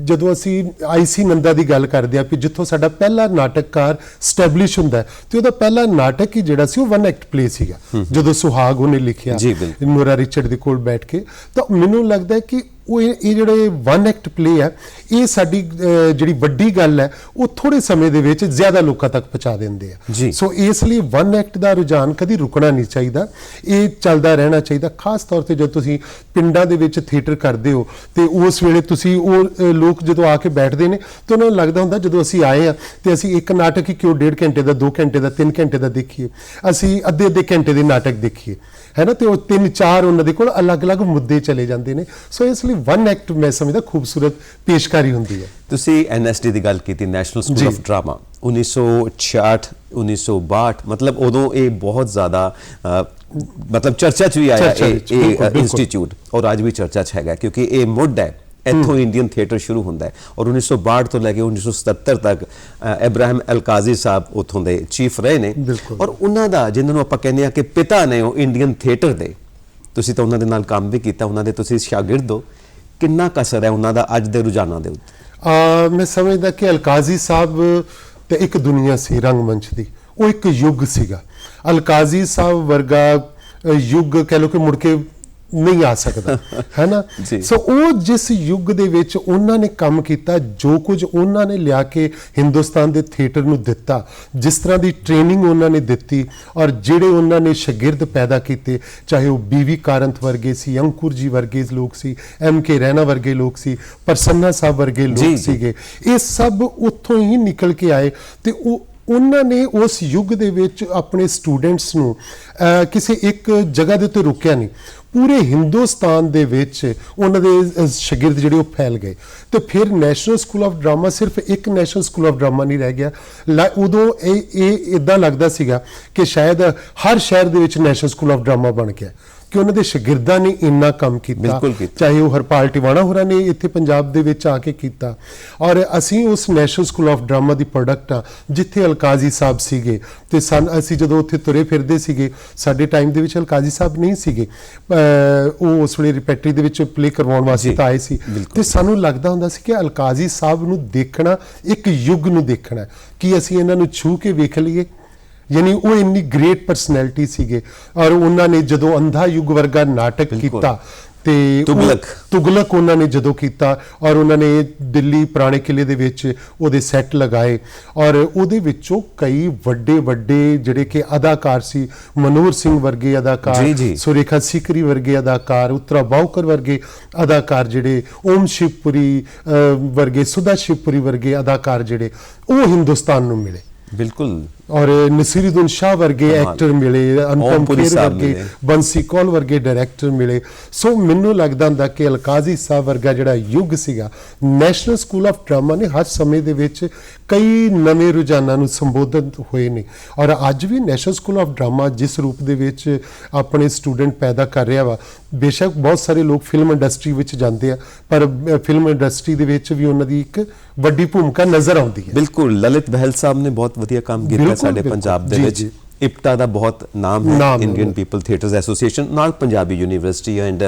ਜਦੋਂ ਅਸੀਂ IC ਨੰਦਾ ਦੀ ਗੱਲ ਕਰਦੇ ਹਾਂ ਵੀ ਜਿੱਥੋਂ ਸਾਡਾ ਪਹਿਲਾ ਨਾਟਕਕਾਰ ਸਟੈਬਲਿਸ਼ ਹੁੰਦਾ ਤੇ ਉਹਦਾ ਪਹਿਲਾ ਨਾਟਕ ਹੀ ਜਿਹੜਾ ਸੀ ਉਹ ਵਨ ਐਕਟ ਪਲੇ ਸੀਗਾ, ਜਦੋਂ ਸੁਹਾਗ ਉਹਨੇ ਲਿਖਿਆ ਨੋਰਾ ਰਿਚਰਡ ਦੇ ਕੋਲ ਬੈਠ ਕੇ। ਤਾਂ ਮੈਨੂੰ ਲੱਗਦਾ ਹੈ ਕਿ ਇਹ ਜਿਹੜੇ ਵਨ ਐਕਟ ਪਲੇ ਹੈ ਇਹ ਸਾਡੀ ਜਿਹੜੀ ਵੱਡੀ ਗੱਲ ਹੈ ਉਹ ਥੋੜੇ ਸਮੇਂ ਦੇ ਵਿੱਚ ਜ਼ਿਆਦਾ ਲੋਕਾਂ ਤੱਕ ਪਹੁੰਚਾ ਦਿੰਦੇ ਆ। ਸੋ ਇਸ ਲਈ ਵਨ ਐਕਟ ਦਾ ਰੁਝਾਨ ਕਦੀ ਰੁਕਣਾ ਨਹੀਂ ਚਾਹੀਦਾ, ਇਹ ਚੱਲਦਾ ਰਹਿਣਾ ਚਾਹੀਦਾ। ਖਾਸ ਤੌਰ ਤੇ ਜਦੋਂ ਤੁਸੀਂ ਪਿੰਡਾਂ ਦੇ ਵਿੱਚ ਥੀਏਟਰ ਕਰਦੇ ਹੋ ਤੇ ਉਸ ਵੇਲੇ ਤੁਸੀਂ ਉਹ ਲੋਕ ਜਦੋਂ ਆ ਕੇ ਬੈਠਦੇ ਨੇ ਤਾਂ ਉਹਨਾਂ ਨੂੰ ਲੱਗਦਾ ਹੁੰਦਾ ਜਦੋਂ ਅਸੀਂ ਆਏ ਆ ਤੇ ਅਸੀਂ ਇੱਕ ਨਾਟਕ ਹੀ ਕਿਉਂ 1.5 ਘੰਟੇ ਦਾ, 2 ਘੰਟੇ ਦਾ, 3 ਘੰਟੇ ਦਾ ਦੇਖੀਏ, ਅਸੀਂ ਅੱਧੇ ਘੰਟੇ ਦੇ ਨਾਟਕ ਦੇਖੀਏ, ਹੈ ਨਾ। ਤੇ ਉਹ 3-4 ਉਹਨਾਂ ਦੇ ਕੋਲ ਅਲੱਗ-ਅਲੱਗ ਮੁੱਦੇ ਚਲੇ ਜਾਂਦੇ ਨੇ। ਸੋ ਇਸ ਲਈ ਵਨ ਐਕਟ ਮੈਂ ਸਮਝਦਾ ਖੂਬਸੂਰਤ ਪੇਸ਼ਕਾਰੀ ਹੁੰਦੀ ਹੈ। ਤੁਸੀਂ NSD ਦੀ ਗੱਲ ਕੀਤੀ, ਨੈਸ਼ਨਲ ਸਕੂਲ ਆਫ ਡਰਾਮਾ, 1966 1962, ਮਤਲਬ ਉਦੋਂ ਇਹ ਬਹੁਤ ਜ਼ਿਆਦਾ ਮਤਲਬ ਚਰਚਾ 'ਚ ਵੀ ਆਇਆ ਇਹ ਇੰਸਟੀਚਿਊਟ ਔਰ ਅੱਜ ਵੀ ਚਰਚਾ 'ਚ ਹੈਗਾ ਕਿਉਂਕਿ ਇਹ ਮੁੱਢ ਹੈ, ਇੱਥੋਂ ਇੰਡੀਅਨ ਥੀਏਟਰ ਸ਼ੁਰੂ ਹੁੰਦਾ ਹੈ। ਔਰ 1962 ਤੋਂ ਲੈ ਕੇ 1977 ਤੱਕ ਇਬਰਾਹਿਮ ਅਲਕਾਜ਼ੀ ਸਾਹਿਬ ਉੱਥੋਂ ਦੇ ਚੀਫ ਰਹੇ ਨੇ ਔਰ ਉਹਨਾਂ ਦਾ ਜਿਹਨਾਂ ਨੂੰ ਆਪਾਂ ਕਹਿੰਦੇ ਆ ਕਿ ਪਿਤਾ ਨੇ ਉਹ ਇੰਡੀਅਨ ਥੀਏਟਰ ਦੇ, ਤੁਸੀਂ ਤਾਂ ਉਹਨਾਂ ਦੇ ਨਾਲ ਕੰਮ ਵੀ ਕੀਤਾ, ਉਹਨਾਂ ਦੇ ਤੁਸੀਂ ਸ਼ਾਗਿਰਦ ਹੋ, ਕਿੰਨਾ ਕਸਰ ਹੈ ਉਹਨਾਂ ਦਾ ਅੱਜ ਦੇ ਰੁਝਾਨਾਂ ਦੇ ਉੱਤੇ? ਮੈਂ ਸਮਝਦਾ ਕਿ ਅਲਕਾਜ਼ੀ ਸਾਹਿਬ ਤੇ ਇੱਕ ਦੁਨੀਆ ਸੀ ਰੰਗਮੰਚ ਦੀ, ਉਹ ਇੱਕ ਯੁੱਗ ਸੀਗਾ। ਅਲਕਾਜ਼ੀ ਸਾਹਿਬ ਵਰਗਾ ਯੁੱਗ ਕਹਿ ਲਓ ਕਿ ਮੁੜ ਕੇ ਨਹੀਂ ਆ ਸਕਦਾ, ਹੈ ਨਾ। ਸੋ ਉਹ ਜਿਸ ਯੁੱਗ ਦੇ ਵਿੱਚ ਉਹਨਾਂ ਨੇ ਕੰਮ ਕੀਤਾ, ਜੋ ਕੁਝ ਉਹਨਾਂ ਨੇ ਲਿਆ ਕੇ ਹਿੰਦੁਸਤਾਨ ਦੇ ਥੀਏਟਰ ਨੂੰ ਦਿੱਤਾ, ਜਿਸ ਤਰ੍ਹਾਂ ਦੀ ਟ੍ਰੇਨਿੰਗ ਉਹਨਾਂ ਨੇ ਦਿੱਤੀ, ਔਰ ਜਿਹੜੇ ਉਹਨਾਂ ਨੇ ਸ਼ਾਗਿਰਦ ਪੈਦਾ ਕੀਤੇ, ਚਾਹੇ ਉਹ ਬੀਵੀ ਕਾਰੰਤ ਵਰਗੇ ਸੀ, ਅੰਕੁਰ ਜੀ ਵਰਗੇ ਲੋਕ ਸੀ, MK ਰੈਣਾ ਵਰਗੇ ਲੋਕ ਸੀ, ਪ੍ਰਸੰਨਾ ਸਾਹਿਬ ਵਰਗੇ ਲੋਕ ਸੀਗੇ, ਇਹ ਸਭ ਉੱਥੋਂ ਹੀ ਨਿਕਲ ਕੇ ਆਏ। ਤੇ ਉਹਨਾਂ ਨੇ ਉਸ ਯੁੱਗ ਦੇ ਵਿੱਚ ਆਪਣੇ ਸਟੂਡੈਂਟਸ ਨੂੰ ਕਿਸੇ ਇੱਕ ਜਗ੍ਹਾ ਦੇ ਉੱਤੇ ਰੁਕਿਆ ਨਹੀਂ, ਪੂਰੇ ਹਿੰਦੁਸਤਾਨ ਦੇ ਵਿੱਚ ਉਹਨਾਂ ਦੇ ਸ਼ਾਗਿਰਦ ਜਿਹੜੇ ਉਹ ਫੈਲ ਗਏ। ਤੇ ਫਿਰ ਨੈਸ਼ਨਲ ਸਕੂਲ ਆਫ ਡਰਾਮਾ ਸਿਰਫ ਇੱਕ ਨੈਸ਼ਨਲ ਸਕੂਲ ਆਫ ਡਰਾਮਾ ਨਹੀਂ ਰਹਿ ਗਿਆ। ਉਦੋਂ ਇਹ ਇੱਦਾਂ ਲੱਗਦਾ ਸੀਗਾ ਕਿ ਸ਼ਾਇਦ ਹਰ ਸ਼ਹਿਰ ਦੇ ਵਿੱਚ ਨੈਸ਼ਨਲ ਸਕੂਲ ਆਫ ਡਰਾਮਾ ਬਣ ਗਿਆ, ਕਿ ਉਹਨਾਂ ਦੇ ਸ਼ਾਗਿਰਦਾਂ ਨੇ ਇੰਨਾ ਕੰਮ ਕੀਤਾ, ਚਾਹੇ ਉਹ ਹਰਪਾਲ ਟਿਵਾਣਾ ਹੋਰਾਂ ਨੇ ਇੱਥੇ ਪੰਜਾਬ ਦੇ ਵਿੱਚ ਆ ਕੇ ਕੀਤਾ। ਔਰ ਅਸੀਂ ਉਸ national school of drama the product ਆ, ਜਿੱਥੇ ਅਲਕਾਜ਼ੀ ਸਾਹਿਬ ਸੀਗੇ। ਤੇ ਅਸੀਂ ਜਦੋਂ ਉੱਥੇ ਤੁਰੇ ਫਿਰਦੇ ਸੀਗੇ, ਸਾਡੇ ਟਾਈਮ ਦੇ ਵਿੱਚ ਅਲਕਾਜ਼ੀ ਸਾਹਿਬ ਨਹੀਂ ਸੀਗੇ, ਉਹ ਉਸ ਵੇਲੇ ਰਿਪੈਟਰੀ ਦੇ ਵਿੱਚ ਪਲੇ ਕਰਵਾਉਣ ਵਾਸਤੇ ਤਾਂ ਆਏ ਸੀ। ਤੇ ਸਾਨੂੰ ਲੱਗਦਾ ਹੁੰਦਾ ਸੀ ਕਿ ਅਲਕਾਜ਼ੀ ਸਾਹਿਬ ਨੂੰ ਦੇਖਣਾ ਇੱਕ ਯੁੱਗ ਨੂੰ ਦੇਖਣਾ, ਕਿ ਅਸੀਂ ਇਹਨਾਂ ਨੂੰ ਛੂਹ ਕੇ ਵੇਖ ਲਈਏ। ਯਾਨੀ ਉਹ ਇੰਨੀ ਗ੍ਰੇਟ ਪਰਸਨੈਲਿਟੀ ਸੀਗੇ। ਔਰ ਉਹਨਾਂ ਨੇ ਜਦੋਂ ਅੰਧਾ ਯੁੱਗ ਵਰਗਾ ਨਾਟਕ ਕੀਤਾ, ਤੇ ਤੁਗਲਕ ਉਹਨਾਂ ਨੇ ਜਦੋਂ ਕੀਤਾ, ਔਰ ਉਹਨਾਂ ਨੇ ਦਿੱਲੀ ਪੁਰਾਣੇ ਕਿਲੇ ਦੇ ਵਿੱਚ ਉਹਦੇ ਸੈੱਟ ਲਗਾਏ, ਔਰ ਉਹਦੇ ਵਿੱਚੋਂ ਕਈ ਵੱਡੇ ਵੱਡੇ ਜਿਹੜੇ ਕਿ ਅਦਾਕਾਰ ਸੀ, ਮਨੋਹਰ ਸਿੰਘ ਵਰਗੇ ਅਦਾਕਾਰ, ਸੁਰੇਖਾ ਸਿਕਰੀ ਵਰਗੇ ਅਦਾਕਾਰ, ਉਤਰਾ ਬਾਉਕਰ ਵਰਗੇ ਅਦਾਕਾਰ, ਜਿਹੜੇ ਓਮ ਸ਼ਿਵਪੁਰੀ ਵਰਗੇ, ਸੁਧਾ ਸ਼ਿਵਪੁਰੀ ਵਰਗੇ ਅਦਾਕਾਰ ਜਿਹੜੇ ਉਹ ਹਿੰਦੁਸਤਾਨ ਨੂੰ ਮਿਲੇ। ਬਿਲਕੁਲ। ਔਰ ਨਸੀਰੁद्दीन शाह वर्गे एक्टर मिले, अनुपम खेर वर्गे, बंसी कौल वर्गे डायरैक्टर मिले। सो मैनू लगदा हुंदा कि अलकाजी साहब वर्गा जिहड़ा युग सीगा, नैशनल स्कूल ऑफ ड्रामा ने हर समय दे विच कई नवे रुझानां नूं संबोधित होए ने। और अज भी नैशनल स्कूल ऑफ ड्रामा जिस रूप दे विच अपने स्टूडेंट पैदा कर रहा वा, बेशक बहुत सारे लोग फिल्म इंडस्ट्री विच जांदे आ, पर फिल्म इंडस्ट्री दे विच भी उन्हां दी एक वड्डी भूमिका नज़र आउंदी है। बिल्कुल, ललित बहल साहब ने बहुत वधिया काम कीता ਸਾਡੇ ਪੰਜਾਬ ਦੇ ਵਿੱਚ। ਇਪਟਾ ਦਾ ਬਹੁਤ ਨਾਮ ਹੈ, ਇੰਡੀਅਨ ਪੀਪਲ ਥੀਏਟਰਸ ਐਸੋਸੀਏਸ਼ਨ, ਨਾਲ Punjabi university and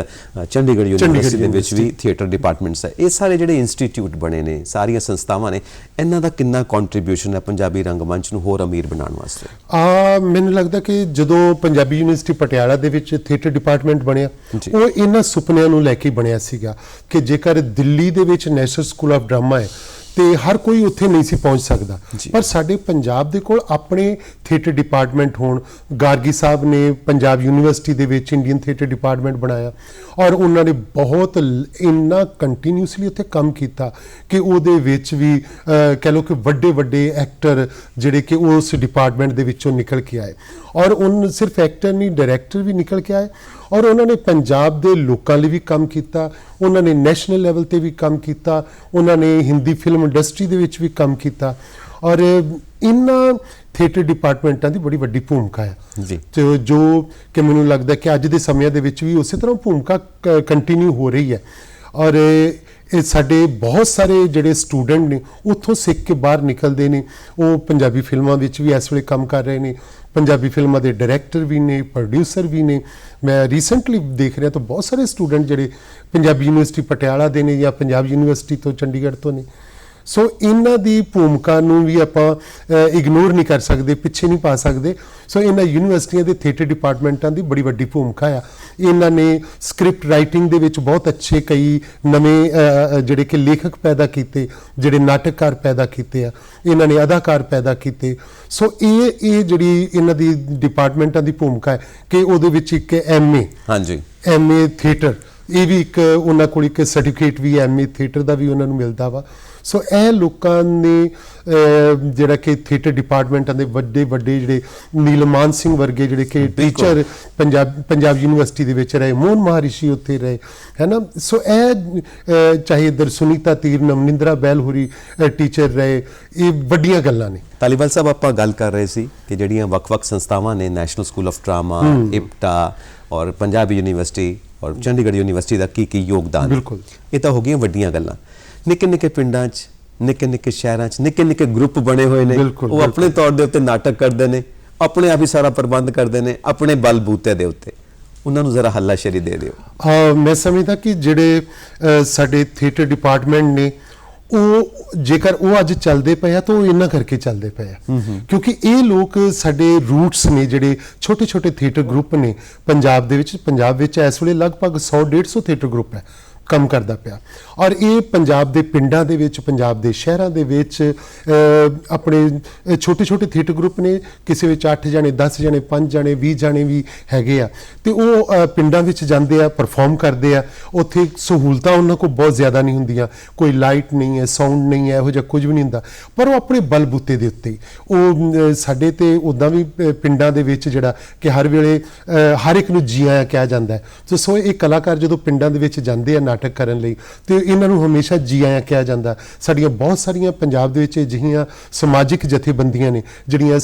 Chandigarh university ਦੇ ਵਿੱਚ ਵੀ ਥੀਏਟਰ ਡਿਪਾਰਟਮੈਂਟਸ ਹੈ। ਇਹ ਸਾਰੇ ਜਿਹੜੇ ਇੰਸਟੀਚਿਊਟ ਬਣੇ ਨੇ, ਸਾਰੀਆਂ ਸੰਸਥਾਵਾਂ ਨੇ, ਇਹਨਾਂ ਦਾ ਕਿੰਨਾ ਕੰਟਰੀਬਿਊਸ਼ਨ ਹੈ ਪੰਜਾਬੀ ਰੰਗਮੰਚ ਨੂੰ ਹੋਰ ਅਮੀਰ ਬਣਾਉਣ ਵਾਸਤੇ? ਮੈਨੂੰ ਲੱਗਦਾ ਕਿ ਜਦੋਂ ਪੰਜਾਬੀ ਯੂਨੀਵਰਸਿਟੀ ਪਟਿਆਲਾ ਦੇ ਵਿੱਚ ਥੀਏਟਰ ਡਿਪਾਰਟਮੈਂਟ ਬਣਿਆ, ਉਹ ਇਹਨਾਂ ਸੁਪਨਿਆਂ ਨੂੰ ਲੈ ਕੇ ਬਣਿਆ ਸੀਗਾ ਕਿ ਜੇਕਰ ਦਿੱਲੀ ਦੇ ਵਿੱਚ ਨੈਸ਼ਨਲ ਸਕੂਲ ਆਫ ਡਰਾਮਾ ਹੈ ਤੇ ਹਰ ਕੋਈ ਉੱਥੇ ਨਹੀਂ ਸੀ ਪਹੁੰਚ ਸਕਦਾ, ਪਰ ਸਾਡੇ ਪੰਜਾਬ ਦੇ ਕੋਲ ਆਪਣੇ ਥੀਏਟਰ ਡਿਪਾਰਟਮੈਂਟ ਹੋਣ। ਗਾਰਗੀ ਸਾਹਿਬ ਨੇ ਪੰਜਾਬ ਯੂਨੀਵਰਸਿਟੀ ਦੇ ਵਿੱਚ ਇੰਡੀਅਨ ਥੀਏਟਰ ਡਿਪਾਰਟਮੈਂਟ ਬਣਾਇਆ, ਔਰ ਉਹਨਾਂ ਨੇ ਬਹੁਤ ਇੰਨਾ ਕੰਟੀਨਿਊਸਲੀ ਉੱਥੇ ਕੰਮ ਕੀਤਾ ਕਿ ਉਹਦੇ ਵਿੱਚ ਵੀ ਕਹਿ ਲਓ ਕਿ ਵੱਡੇ ਵੱਡੇ ਐਕਟਰ ਜਿਹੜੇ ਕਿ ਉਸ ਡਿਪਾਰਟਮੈਂਟ ਦੇ ਵਿੱਚੋਂ ਨਿਕਲ ਕੇ ਆਏ। ਔਰ ਉਹ ਸਿਰਫ ਐਕਟਰ ਨਹੀਂ, ਡਾਇਰੈਕਟਰ ਵੀ ਨਿਕਲ ਕੇ ਆਏ। ਔਰ ਉਹਨਾਂ ਨੇ ਪੰਜਾਬ ਦੇ ਲੋਕਾਂ ਲਈ ਵੀ ਕੰਮ ਕੀਤਾ, ਉਹਨਾਂ ਨੇ ਨੈਸ਼ਨਲ ਲੈਵਲ ਤੇ ਵੀ ਕੰਮ ਕੀਤਾ, ਉਹਨਾਂ ਨੇ ਹਿੰਦੀ ਫਿਲਮ ਇੰਡਸਟਰੀ ਦੇ ਵਿੱਚ ਵੀ ਕੰਮ ਕੀਤਾ। ਔਰ ਇਹਨਾਂ ਥੀਏਟਰ ਡਿਪਾਰਟਮੈਂਟਾਂ ਦੀ ਬੜੀ ਵੱਡੀ ਭੂਮਿਕਾ ਹੈ ਤੇ ਜੋ ਕਿ ਮੈਨੂੰ ਲੱਗਦਾ ਕਿ ਅੱਜ ਦੇ ਸਮਿਆਂ ਦੇ ਵਿੱਚ ਵੀ ਉਸੇ ਤਰ੍ਹਾਂ ਭੂਮਿਕਾ ਕੰਟੀਨਿਊ ਹੋ ਰਹੀ ਹੈ। ਔਰ ਇਹ ਸਾਡੇ ਬਹੁਤ ਸਾਰੇ ਜਿਹੜੇ ਸਟੂਡੈਂਟ ਨੇ ਉੱਥੋਂ ਸਿੱਖ ਕੇ ਬਾਹਰ ਨਿਕਲਦੇ ਨੇ, ਉਹ ਪੰਜਾਬੀ ਫਿਲਮਾਂ ਵਿੱਚ ਵੀ ਇਸ ਵੇਲੇ ਕੰਮ ਕਰ ਰਹੇ ਨੇ, ਪੰਜਾਬੀ ਫਿਲਮਾਂ ਦੇ ਡਾਇਰੈਕਟਰ ਵੀ ਨੇ, ਪ੍ਰੋਡਿਊਸਰ ਵੀ ਨੇ। ਮੈਂ ਰੀਸੈਂਟਲੀ ਦੇਖ ਰਿਹਾ ਤਾਂ ਬਹੁਤ ਸਾਰੇ ਸਟੂਡੈਂਟ ਜਿਹੜੇ ਪੰਜਾਬੀ ਯੂਨੀਵਰਸਿਟੀ ਪਟਿਆਲਾ ਦੇ ਨੇ ਜਾਂ ਪੰਜਾਬ ਯੂਨੀਵਰਸਿਟੀ ਤੋਂ ਚੰਡੀਗੜ੍ਹ ਤੋਂ ਨੇ। ਸੋ ਇਹਨਾਂ ਦੀ ਭੂਮਿਕਾ ਨੂੰ ਵੀ ਆਪਾਂ ਇਗਨੋਰ ਨਹੀਂ ਕਰ ਸਕਦੇ, ਪਿੱਛੇ ਨਹੀਂ ਪਾ ਸਕਦੇ। ਸੋ ਇਹਨਾਂ ਯੂਨੀਵਰਸਿਟੀਆਂ ਦੇ ਥੀਏਟਰ ਡਿਪਾਰਟਮੈਂਟਾਂ ਦੀ ਬੜੀ ਵੱਡੀ ਭੂਮਿਕਾ ਆ। ਇਹਨਾਂ ਨੇ ਸਕ੍ਰਿਪਟ ਰਾਈਟਿੰਗ ਦੇ ਵਿੱਚ ਬਹੁਤ ਅੱਛੇ ਕਈ ਨਵੇਂ ਜਿਹੜੇ ਕਿ ਲੇਖਕ ਪੈਦਾ ਕੀਤੇ, ਜਿਹੜੇ ਨਾਟਕਕਾਰ ਪੈਦਾ ਕੀਤੇ ਆ, ਇਹਨਾਂ ਨੇ ਅਦਾਕਾਰ ਪੈਦਾ ਕੀਤੇ। ਸੋ ਇਹ ਜਿਹੜੀ ਇਹਨਾਂ ਦੀ ਡਿਪਾਰਟਮੈਂਟਾਂ ਦੀ ਭੂਮਿਕਾ ਹੈ ਕਿ ਉਹਦੇ ਵਿੱਚ ਇੱਕ MA ਥੀਏਟਰ, ਇਹ ਵੀ ਇੱਕ ਉਹਨਾਂ ਕੋਲ ਇੱਕ ਸਰਟੀਫਿਕੇਟ ਵੀ MA ਥੀਏਟਰ ਦਾ ਵੀ ਉਹਨਾਂ ਨੂੰ ਮਿਲਦਾ ਵਾ। ਸੋ ਇਹ ਲੋਕਾਂ ਨੇ ਜਿਹੜਾ ਕਿ ਥੀਏਟਰ ਡਿਪਾਰਟਮੈਂਟਾਂ ਦੇ ਵੱਡੇ ਵੱਡੇ ਜਿਹੜੇ ਨੀਲਮਾਨ ਸਿੰਘ ਵਰਗੇ ਜਿਹੜੇ ਕਿ ਟੀਚਰ ਪੰਜਾਬ ਯੂਨੀਵਰਸਿਟੀ ਦੇ ਵਿੱਚ ਰਹੇ, ਮੋਹਨ ਮਹਾਰਿਸ਼ੀ ਉੱਥੇ ਰਹੇ, ਹੈ ਨਾ। ਸੋ ਇਹ ਚਾਹੇ ਇੱਧਰ ਸੁਨੀਤਾ ਤੀਰ, ਨਮਨਿੰਦਰਾ ਬੈਲ ਹੋਰੀ ਟੀਚਰ ਰਹੇ, ਇਹ ਵੱਡੀਆਂ ਗੱਲਾਂ ਨੇ। ਧਾਲੀਵਾਲ ਸਾਹਿਬ, ਆਪਾਂ ਗੱਲ ਕਰ ਰਹੇ ਸੀ ਕਿ ਜਿਹੜੀਆਂ ਵੱਖ-ਵੱਖ ਸੰਸਥਾਵਾਂ ਨੇ, national school of drama, IPTA ਔਰ ਪੰਜਾਬੀ ਯੂਨੀਵਰਸਿਟੀ ਔਰ ਚੰਡੀਗੜ੍ਹ ਯੂਨੀਵਰਸਿਟੀ ਦਾ ਕੀ ਯੋਗਦਾਨ, ਬਿਲਕੁਲ ਇਹ ਤਾਂ ਹੋ ਗਈਆਂ ਵੱਡੀਆਂ ਗੱਲਾਂ। ਨਿੱਕੇ ਨਿੱਕੇ ਪਿੰਡਾਂ 'ਚ, ਨਿੱਕੇ ਨਿੱਕੇ ਸ਼ਹਿਰਾਂ 'ਚ ਨਿੱਕੇ ਨਿੱਕੇ ਗਰੁੱਪ ਬਣੇ ਹੋਏ ਨੇ, ਉਹ ਆਪਣੇ ਤੌਰ ਦੇ ਉੱਤੇ ਨਾਟਕ ਕਰਦੇ ਨੇ, ਆਪਣੇ ਆਪ ਹੀ ਸਾਰਾ ਪ੍ਰਬੰਧ ਕਰਦੇ ਨੇ, ਆਪਣੇ ਬਲਬੂਤੇ ਦੇ ਉੱਤੇ। ਉਹਨਾਂ ਨੂੰ ਜ਼ਰਾ ਹੱਲਾਸ਼ੇਰੀ ਦੇ ਦਿਓ। ਮੈਂ ਸਮਝਦਾ ਕਿ ਜਿਹੜੇ ਸਾਡੇ ਥੀਏਟਰ ਡਿਪਾਰਟਮੈਂਟ ਨੇ ਉਹ ਜੇਕਰ ਉਹ ਅੱਜ ਚੱਲਦੇ ਪਏ ਆ ਤਾਂ ਉਹ ਇਹਨਾਂ ਕਰਕੇ ਚੱਲਦੇ ਪਏ ਆ ਕਿਉਂਕਿ ਇਹ ਲੋਕ ਸਾਡੇ ਰੂਟਸ ਨੇ ਜਿਹੜੇ ਛੋਟੇ ਛੋਟੇ ਥੀਏਟਰ ਗਰੁੱਪ ਨੇ ਪੰਜਾਬ ਵਿੱਚ ਇਸ ਵੇਲੇ ਲਗਭਗ 100-150 ਥੀਏਟਰ ਗਰੁੱਪ ਹੈ ਕੰਮ ਕਰਦਾ ਪਿਆ ਔਰ ਇਹ ਪੰਜਾਬ ਦੇ ਪਿੰਡਾਂ ਦੇ ਵਿੱਚ ਪੰਜਾਬ ਦੇ ਸ਼ਹਿਰਾਂ ਦੇ ਵਿੱਚ ਆਪਣੇ ਛੋਟੇ ਛੋਟੇ ਥੀਏਟਰ ਗਰੁੱਪ ਨੇ ਕਿਸੇ ਵਿੱਚ 8 ਜਣੇ 10 ਜਣੇ 5 ਜਣੇ 20 ਜਣੇ ਵੀ ਹੈਗੇ ਆ ਤੇ ਉਹ ਪਿੰਡਾਂ ਵਿੱਚ ਜਾਂਦੇ ਆ ਪਰਫਾਰਮ ਕਰਦੇ ਆ ਉੱਥੇ ਸਹੂਲਤਾਂ ਉਹਨਾਂ ਕੋਲ ਬਹੁਤ ਜ਼ਿਆਦਾ ਨਹੀਂ ਹੁੰਦੀਆਂ ਕੋਈ ਲਾਈਟ ਨਹੀਂ ਹੈ ਸਾਊਂਡ ਨਹੀਂ ਹੈ ਇਹੋ ਜਿਹਾ ਕੁਝ ਵੀ ਨਹੀਂ ਹੁੰਦਾ ਪਰ ਉਹ ਆਪਣੇ ਬਲਬੂਤੇ ਦੇ ਉੱਤੇ ਉਹ ਸਾਡੇ ਤੇ ਉੱਦਾਂ ਵੀ ਪਿੰਡਾਂ ਦੇ ਵਿੱਚ ਜਿਹੜਾ ਕਿ ਹਰ ਵੇਲੇ ਹਰ ਇੱਕ ਨੂੰ ਜੀ ਆਇਆਂ ਕਿਹਾ ਜਾਂਦਾ ਹੈ ਸੋ ਇਹ ਕਲਾਕਾਰ ਜਦੋਂ ਪਿੰਡਾਂ ਦੇ ਵਿੱਚ ਜਾਂਦੇ ਆ ਨਾਟਕ ਕਰਨ ਲਈ ਤੇ ਇਹਨਾਂ ਨੂੰ ਹਮੇਸ਼ਾ ਜੀ ਆਇਆਂ ਕਿਹਾ ਜਾਂਦਾ ਸਾਡੀਆਂ ਬਹੁਤ ਸਾਰੀਆਂ ਪੰਜਾਬ ਦੇ ਵਿੱਚ ਅਜਿਹੀਆਂ ਸਮਾਜਿਕ ਜਥੇਬੰਦੀਆਂ ਨੇ ਜਿਹੜੀਆਂ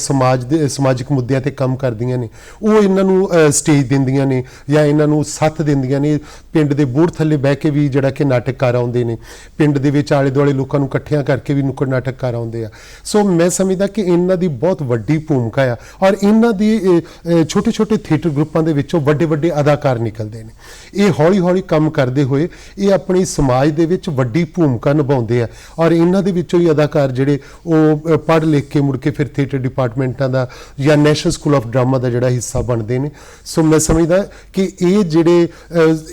ਸਮਾਜਿਕ ਮੁੱਦਿਆਂ ਤੇ ਕੰਮ ਕਰਦੀਆਂ ਨੇ ਉਹ ਇਹਨਾਂ ਨੂੰ ਸਟੇਜ ਦਿੰਦੀਆਂ ਨੇ ਜਾਂ ਇਹਨਾਂ ਨੂੰ ਸੱਥ ਦਿੰਦੀਆਂ ਨੇ ਪਿੰਡ ਦੇ ਬੋਰਡ ਥੱਲੇ ਬਹਿ ਕੇ ਵੀ ਜਿਹੜਾ ਕਿ ਨਾਟਕਕਾਰ ਆਉਂਦੇ ਨੇ ਪਿੰਡ ਦੇ ਵਿੱਚ ਆਲੇ ਦੁਆਲੇ ਲੋਕਾਂ ਨੂੰ ਇਕੱਠਿਆਂ ਕਰਕੇ ਵੀ ਨੁੱਕੜ ਨਾਟਕਕਾਰ ਆਉਂਦੇ ਆ ਸੋ ਮੈਂ ਸਮਝਦਾ ਕਿ ਇਹਨਾਂ ਦੀ ਬਹੁਤ ਵੱਡੀ ਭੂਮਿਕਾ ਆ ਔਰ ਇਹਨਾਂ ਦੀ ਛੋਟੇ ਛੋਟੇ ਥੀਏਟਰ ਗਰੁੱਪਾਂ ਦੇ ਵਿੱਚੋਂ ਵੱਡੇ ਵੱਡੇ ਅਦਾਕਾਰ ਨਿਕਲਦੇ ਨੇ ਇਹ ਹੌਲੀ ਹੌਲੀ ਕੰਮ ਕਰਦੇ ਹੋਏ ਇਹ ਆਪਣੀ ਸਮਾਜ ਦੇ ਵਿੱਚ ਵੱਡੀ ਭੂਮਿਕਾ ਨਿਭਾਉਂਦੇ ਆ ਔਰ ਇਹਨਾਂ ਦੇ ਵਿੱਚੋਂ ਹੀ ਅਦਾਕਾਰ ਜਿਹੜੇ ਉਹ ਪੜ੍ਹ ਲਿਖ ਕੇ ਮੁੜ ਕੇ ਫਿਰ ਥੀਏਟਰ ਡਿਪਾਰਟਮੈਂਟਾਂ ਦਾ ਜਾਂ ਨੈਸ਼ਨਲ ਸਕੂਲ ਆਫ ਡਰਾਮਾ ਦਾ ਜਿਹੜਾ ਹਿੱਸਾ ਬਣਦੇ ਨੇ ਸੋ ਮੈਂ ਸਮਝਦਾ ਕਿ ਇਹ ਜਿਹੜੇ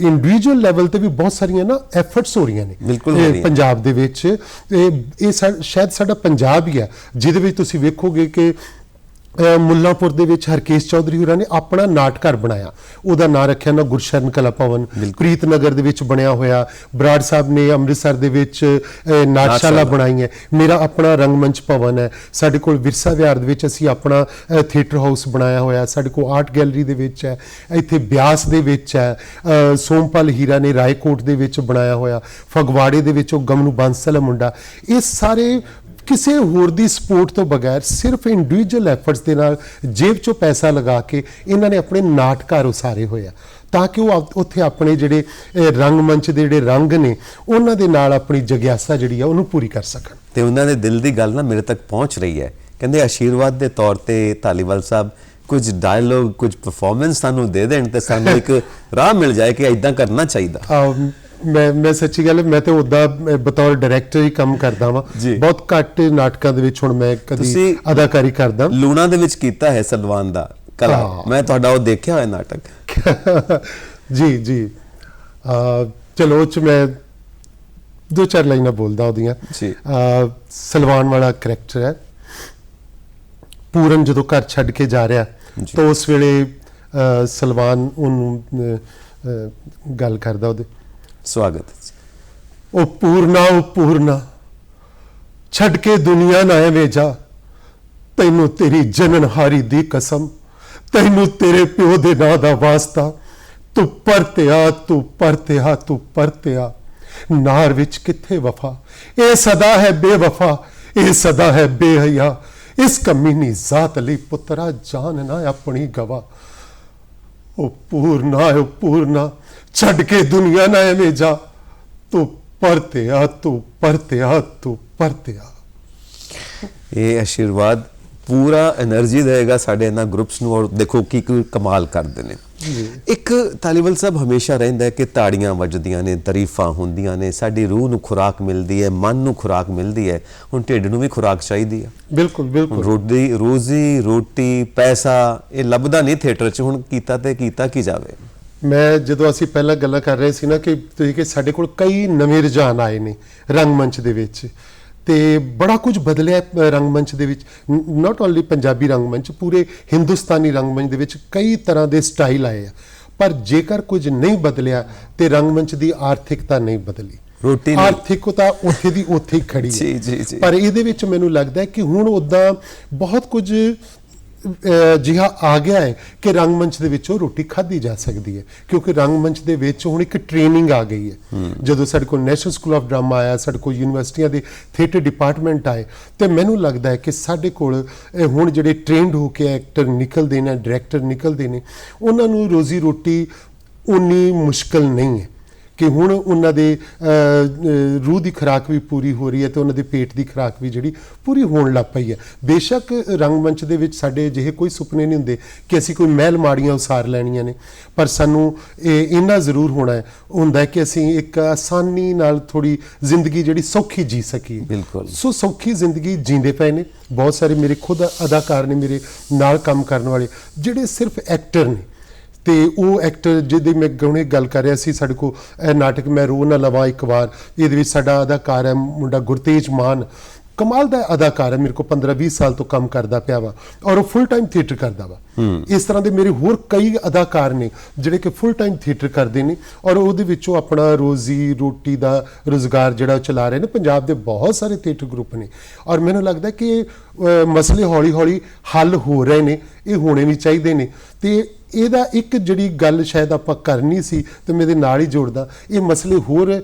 ਇੰਡੀਵਿਜੂਅਲ ਲੈਵਲ ਤੇ ਵੀ ਬਹੁਤ ਸਾਰੀਆਂ ਨਾ ਐਫਰਟਸ ਹੋ ਰਹੀਆਂ ਨੇ ਪੰਜਾਬ ਦੇ ਵਿੱਚ ਇਹ ਸ਼ਾਇਦ ਸਾਡਾ ਪੰਜਾਬ ਹੀ ਹੈ ਜਿਹਦੇ ਵਿੱਚ ਤੁਸੀਂ ਵੇਖੋਗੇ ਕਿ ਮੁੱਲਾਂਪੁਰ ਦੇ ਵਿੱਚ ਹਰਕੇਸ਼ ਚੌਧਰੀ ਹੋਰਾਂ ਨੇ ਆਪਣਾ ਨਾਟਘਰ ਬਣਾਇਆ ਉਹਦਾ ਨਾਂ ਰੱਖਿਆ ਨਾ ਗੁਰਸ਼ਰਨ ਕਲਾ ਭਵਨ ਪ੍ਰੀਤਨਗਰ ਦੇ ਵਿੱਚ ਬਣਿਆ ਹੋਇਆ ਬਰਾੜ ਸਾਹਿਬ ਨੇ ਅੰਮ੍ਰਿਤਸਰ ਦੇ ਵਿੱਚ ਨਾਟਸ਼ਾਲਾ ਬਣਾਈ ਹੈ ਮੇਰਾ ਆਪਣਾ ਰੰਗਮੰਚ ਭਵਨ ਹੈ ਸਾਡੇ ਕੋਲ ਵਿਰਸਾ ਵਿਹਾਰ ਦੇ ਵਿੱਚ ਅਸੀਂ ਆਪਣਾ ਥੀਏਟਰ ਹਾਊਸ ਬਣਾਇਆ ਹੋਇਆ ਸਾਡੇ ਕੋਲ ਆਰਟ ਗੈਲਰੀ ਦੇ ਵਿੱਚ ਹੈ ਇੱਥੇ ਬਿਆਸ ਦੇ ਵਿੱਚ ਹੈ ਸੋਮਪਾਲ ਹੀਰਾ ਨੇ ਰਾਏਕੋਟ ਦੇ ਵਿੱਚ ਬਣਾਇਆ ਹੋਇਆ ਫਗਵਾੜੇ ਦੇ ਵਿੱਚ ਉਹ ਗਮਨੂ ਬਾਂਸਲ ਮੁੰਡਾ ਇਹ ਸਾਰੇ ਕਿਸੇ ਹੋਰ ਦੀ ਸਪੋਰਟ ਤੋਂ ਬਗੈਰ ਸਿਰਫ ਇੰਡੀਵਿਜੂਅਲ ਐਫਰਟਸ ਦੇ ਨਾਲ ਜੇਬ ਚੋਂ ਪੈਸਾ ਲਗਾ ਕੇ ਇਹਨਾਂ ਨੇ ਆਪਣੇ ਨਾਟਕਾਰ ਉਸਾਰੇ ਹੋਏ ਆ ਤਾਂ ਕਿ ਉਹ ਉੱਥੇ ਆਪਣੇ ਜਿਹੜੇ ਰੰਗਮੰਚ ਦੇ ਜਿਹੜੇ ਰੰਗ ਨੇ ਉਹਨਾਂ ਦੇ ਨਾਲ ਆਪਣੀ ਜਗਿਆਸਾ ਜਿਹੜੀ ਆ ਉਹਨੂੰ ਪੂਰੀ ਕਰ ਸਕਣ ਤੇ ਉਹਨਾਂ ਦੇ ਦਿਲ ਦੀ ਗੱਲ ਨਾ ਮੇਰੇ ਤੱਕ ਪਹੁੰਚ ਰਹੀ ਹੈ ਕਹਿੰਦੇ ਆਸ਼ੀਰਵਾਦ ਦੇ ਤੌਰ ਤੇ ਧਾਲੀਵਾਲ ਸਾਹਿਬ ਕੁਝ ਡਾਇਲੋਗ ਕੁਝ ਪਰਫਾਰਮੈਂਸ ਸਾਨੂੰ ਦੇ ਦੇਣ ਤੇ ਸਾਨੂੰ ਇੱਕ ਰਾਹ ਮਿਲ ਜਾਏ ਕਿ ਇਦਾਂ ਕਰਨਾ ਚਾਹੀਦਾ ਮੈਂ ਸੱਚੀ ਗੱਲ ਮੈਂ ਤੇ ਉਦਾਂ ਬਤੌਰ ਡਾਇਰੈਕਟਰ ਹੀ ਕੰਮ ਕਰਦਾ ਵਾਂ ਬਹੁਤ ਘੱਟ ਨਾਟਕਾਂ ਦੇ ਵਿੱਚ ਹੁਣ ਮੈਂ ਕਦੀ ਅਦਾਕਾਰੀ ਕਰਦਾ ਲੂਣਾ ਦੇ ਵਿੱਚ ਕੀਤਾ ਹੈ ਸਲਵਾਨ ਦਾ ਕਲਾ ਮੈਂ ਤੁਹਾਡਾ ਉਹ ਦੇਖਿਆ ਹੋਇਆ ਨਾਟਕ ਜੀ ਚਲੋ ਚ ਮੈਂ 2-4 ਲਾਈਨਾਂ ਬੋਲਦਾ ਉਹਦੀਆਂ ਸਲਵਾਨ ਵਾਲਾ ਕਰੈਕਟਰ ਹੈ ਪੂਰਨ ਜਦੋਂ ਘਰ ਛੱਡ ਕੇ ਜਾ ਰਿਹਾ ਤਾਂ ਉਸ ਵੇਲੇ ਸਲਵਾਨ ਉਹਨੂੰ ਗੱਲ ਕਰਦਾ ਉਹਦੇ ਸਵਾਗਤ ਉਹ ਪੂਰਨਾ ਛੱਡ ਕੇ ਦੁਨੀਆ ਨਾ ਐਵੇਂ ਜਾ ਤੈਨੂੰ ਤੇਰੀ ਜਨਨਹਾਰੀ ਦੀ ਕਸਮ ਤੈਨੂੰ ਤੇਰੇ ਪਿਓ ਦੇ ਨਾਂ ਦਾ ਵਾਸਤਾ ਤੂੰ ਪਰਤਿਆ ਨਾਰ ਵਿੱਚ ਕਿੱਥੇ ਵਫਾ ਇਹ ਸਦਾ ਹੈ ਬੇਵਫਾ ਇਹ ਸਦਾ ਹੈ ਬੇਹਯਾ ਇਸ ਕਮੀਨੀ ਜ਼ਾਤ ਲਈ ਪੁੱਤਰਾ ਜਾਨ ਨਾ ਆਪਣੀ ਗਵਾ ਉਹ ਪੂਰਨਾ ਛੱਡ ਕੇ ਦੁਨੀਆ ਨਾ ਐਵੇਂ ਜਾ ਤੂੰ ਪਰਤਿਆ ਇਹ ਆਸ਼ੀਰਵਾਦ ਪੂਰਾ એનર્ਜੀ ਦੇਗਾ ਸਾਡੇ ਇਹਨਾਂ ਗਰੁੱਪਸ ਨੂੰ ਔਰ ਦੇਖੋ ਕੀ ਕਮਾਲ ਕਰਦੇ ਨੇ ਇੱਕ ਧਾਲੀਵਾਲ ਸਾਹਿਬ ਹਮੇਸ਼ਾ ਰਹਿੰਦਾ ਹੈ ਕਿ ਤਾੜੀਆਂ ਵੱਜਦੀਆਂ ਨੇ ਤਾਰੀਫਾਂ ਹੁੰਦੀਆਂ ਨੇ ਸਾਡੀ ਰੂਹ ਨੂੰ ਖੁਰਾਕ ਮਿਲਦੀ ਹੈ ਮਨ ਨੂੰ ਖੁਰਾਕ ਮਿਲਦੀ ਹੈ ਹੁਣ ਢਿੱਡ ਨੂੰ ਵੀ ਖੁਰਾਕ ਚਾਹੀਦੀ ਹੈ ਬਿਲਕੁਲ ਰੋਟੀ ਪੈਸਾ ਇਹ ਲੱਭਦਾ ਨਹੀਂ ਥੀਏਟਰ 'ਚ ਹੁਣ ਕੀਤਾ ਕੀ ਜਾਵੇ ਮੈਂ ਜਦੋਂ ਅਸੀਂ ਪਹਿਲਾਂ ਗੱਲਾਂ ਕਰ ਰਹੇ ਸੀ ਨਾ ਕਿ ਸਾਡੇ ਕੋਲ ਕਈ ਨਵੇਂ ਰੁਝਾਨ ਆਏ ਨੇ ਰੰਗਮੰਚ ਦੇ ਵਿੱਚ ਤੇ ਬੜਾ ਕੁਝ ਬਦਲਿਆ ਰੰਗਮੰਚ ਦੇ ਵਿੱਚ ਨਾਟ ਓਨਲੀ ਪੰਜਾਬੀ ਰੰਗਮੰਚ ਪੂਰੇ ਹਿੰਦੁਸਤਾਨੀ ਰੰਗਮੰਚ ਦੇ ਵਿੱਚ ਕਈ ਤਰ੍ਹਾਂ ਦੇ ਸਟਾਈਲ ਆਏ ਆ ਪਰ ਜੇਕਰ ਕੁਝ ਨਹੀਂ ਬਦਲਿਆ ਤੇ ਰੰਗਮੰਚ ਦੀ ਆਰਥਿਕਤਾ ਨਹੀਂ ਬਦਲੀ ਆਰਥਿਕਤਾ ਉੱਥੇ ਦੀ ਉੱਥੇ ਹੀ ਖੜੀ ਹੈ ਪਰ ਇਹਦੇ ਵਿੱਚ ਮੈਨੂੰ ਲੱਗਦਾ ਹੈ ਕਿ ਹੁਣ ਉਦਾਂ ਬਹੁਤ ਕੁਝ ਜਿਹਾ ਆ ਗਿਆ ਹੈ ਕਿ ਰੰਗਮੰਚ ਦੇ ਵਿੱਚੋਂ ਰੋਟੀ ਖਾਧੀ ਜਾ ਸਕਦੀ ਹੈ ਕਿਉਂਕਿ ਰੰਗਮੰਚ ਦੇ ਵਿੱਚ ਹੁਣ ਇੱਕ ਟ੍ਰੇਨਿੰਗ ਆ ਗਈ ਹੈ ਜਦੋਂ ਸਾਡੇ ਕੋਲ ਨੈਸ਼ਨਲ ਸਕੂਲ ਆਫ ਡਰਾਮਾ ਆਇਆ ਸਾਡੇ ਕੋਲ ਯੂਨੀਵਰਸਿਟੀਆਂ ਦੇ ਥੀਏਟਰ ਡਿਪਾਰਟਮੈਂਟ ਆਏ ਤੇ ਮੈਨੂੰ ਲੱਗਦਾ ਹੈ ਕਿ ਸਾਡੇ ਕੋਲ ਹੁਣ ਜਿਹੜੇ ਟ੍ਰੇਨਡ ਹੋ ਕੇ ਐਕਟਰ ਨਿਕਲਦੇ ਨੇ ਡਾਇਰੈਕਟਰ ਨਿਕਲਦੇ ਨੇ ਉਹਨਾਂ ਨੂੰ ਰੋਜ਼ੀ ਰੋਟੀ ਉਨੀ ਮੁਸ਼ਕਲ ਨਹੀਂ ਹੈ ਕਿ ਹੁਣ ਉਹਨਾਂ ਦੇ ਰੂਹ ਦੀ ਖੁਰਾਕ ਵੀ ਪੂਰੀ ਹੋ ਰਹੀ ਹੈ ਤੇ ਉਹਨਾਂ ਦੇ ਪੇਟ ਦੀ ਖੁਰਾਕ ਵੀ ਜਿਹੜੀ ਪੂਰੀ ਹੋਣ ਲੱਗ ਪਈ ਹੈ। ਬੇਸ਼ੱਕ ਰੰਗਮੰਚ ਦੇ ਵਿੱਚ ਸਾਡੇ ਅਜਿਹੇ ਕੋਈ ਸੁਪਨੇ ਨਹੀਂ ਹੁੰਦੇ ਕਿ ਅਸੀਂ ਕੋਈ ਮਹਿਲ ਮਾੜੀਆਂ ਉਸਾਰ ਲੈਣੀਆਂ ਨੇ, ਪਰ ਸਾਨੂੰ ਇੰਨਾ ਜ਼ਰੂਰ ਹੁੰਦਾ ਹੈ ਕਿ ਅਸੀਂ ਇੱਕ ਆਸਾਨੀ ਨਾਲ ਥੋੜੀ ਜ਼ਿੰਦਗੀ ਜਿਹੜੀ ਸੌਖੀ ਜੀ ਸਕੀਏ। ਬਿਲਕੁਲ। ਸੋ ਸੌਖੀ ਜ਼ਿੰਦਗੀ ਜੀਂਦੇ ਪਏ ਨੇ ਬਹੁਤ ਸਾਰੇ ਮੇਰੇ ਖੁਦ ਅਦਾਕਾਰ ਨੇ, ਮੇਰੇ ਨਾਲ ਕੰਮ ਕਰਨ ਵਾਲੇ ਜਿਹੜੇ ਸਿਰਫ ਐਕਟਰ ਨੇ, ਤੇ ਉਹ ਐਕਟਰ ਜਿਹਦੀ ਮੈਂ ਹੁਣੇ ਗੱਲ ਕਰ ਰਿਹਾ ਸੀ, ਸਾਡੇ ਕੋਲ ਇਹ ਨਾਟਕ ਮੈਂ ਰੋ ਨਾ ਲਵਾਂ ਇੱਕ ਵਾਰ, ਇਹਦੇ ਵਿੱਚ ਸਾਡਾ ਅਦਾਕਾਰ ਹੈ ਮੁੰਡਾ ਗੁਰਤੇਜ ਮਾਨ, ਕਮਾਲ ਦਾ ਅਦਾਕਾਰ ਹੈ, ਮੇਰੇ ਕੋਲ 15-20 ਸਾਲ ਤੋਂ ਕੰਮ ਕਰਦਾ ਪਿਆ ਵਾ ਔਰ ਉਹ ਫੁੱਲ ਟਾਈਮ ਥੀਏਟਰ ਕਰਦਾ ਵਾ। ਇਸ ਤਰ੍ਹਾਂ ਦੇ ਮੇਰੇ ਹੋਰ ਕਈ ਅਦਾਕਾਰ ਨੇ ਜਿਹੜੇ ਕਿ ਫੁੱਲ ਟਾਈਮ ਥੀਏਟਰ ਕਰਦੇ ਨੇ ਔਰ ਉਹਦੇ ਵਿੱਚੋਂ ਆਪਣਾ ਰੋਜ਼ੀ ਰੋਟੀ ਦਾ ਰੁਜ਼ਗਾਰ ਜਿਹੜਾ ਚਲਾ ਰਹੇ ਨੇ। ਪੰਜਾਬ ਦੇ ਬਹੁਤ ਸਾਰੇ ਥੀਏਟਰ ਗਰੁੱਪ ਨੇ ਔਰ ਮੈਨੂੰ ਲੱਗਦਾ ਕਿ ਮਸਲੇ ਹੌਲੀ ਹੌਲੀ ਹੱਲ ਹੋ ਰਹੇ ਨੇ, ਇਹ ਹੋਣੇ ਵੀ ਚਾਹੀਦੇ ਨੇ। ਤੇ ਇਹਦਾ ਇੱਕ ਜਿਹੜੀ ਗੱਲ ਸ਼ਾਇਦ ਆਪਾਂ ਕਰਨੀ ਸੀ ਤੇ ਮੈਂ ਇਹਦੇ ਨਾਲ ਹੀ ਜੋੜਦਾ, ਇਹ ਮਸਲੇ ਹੋਰ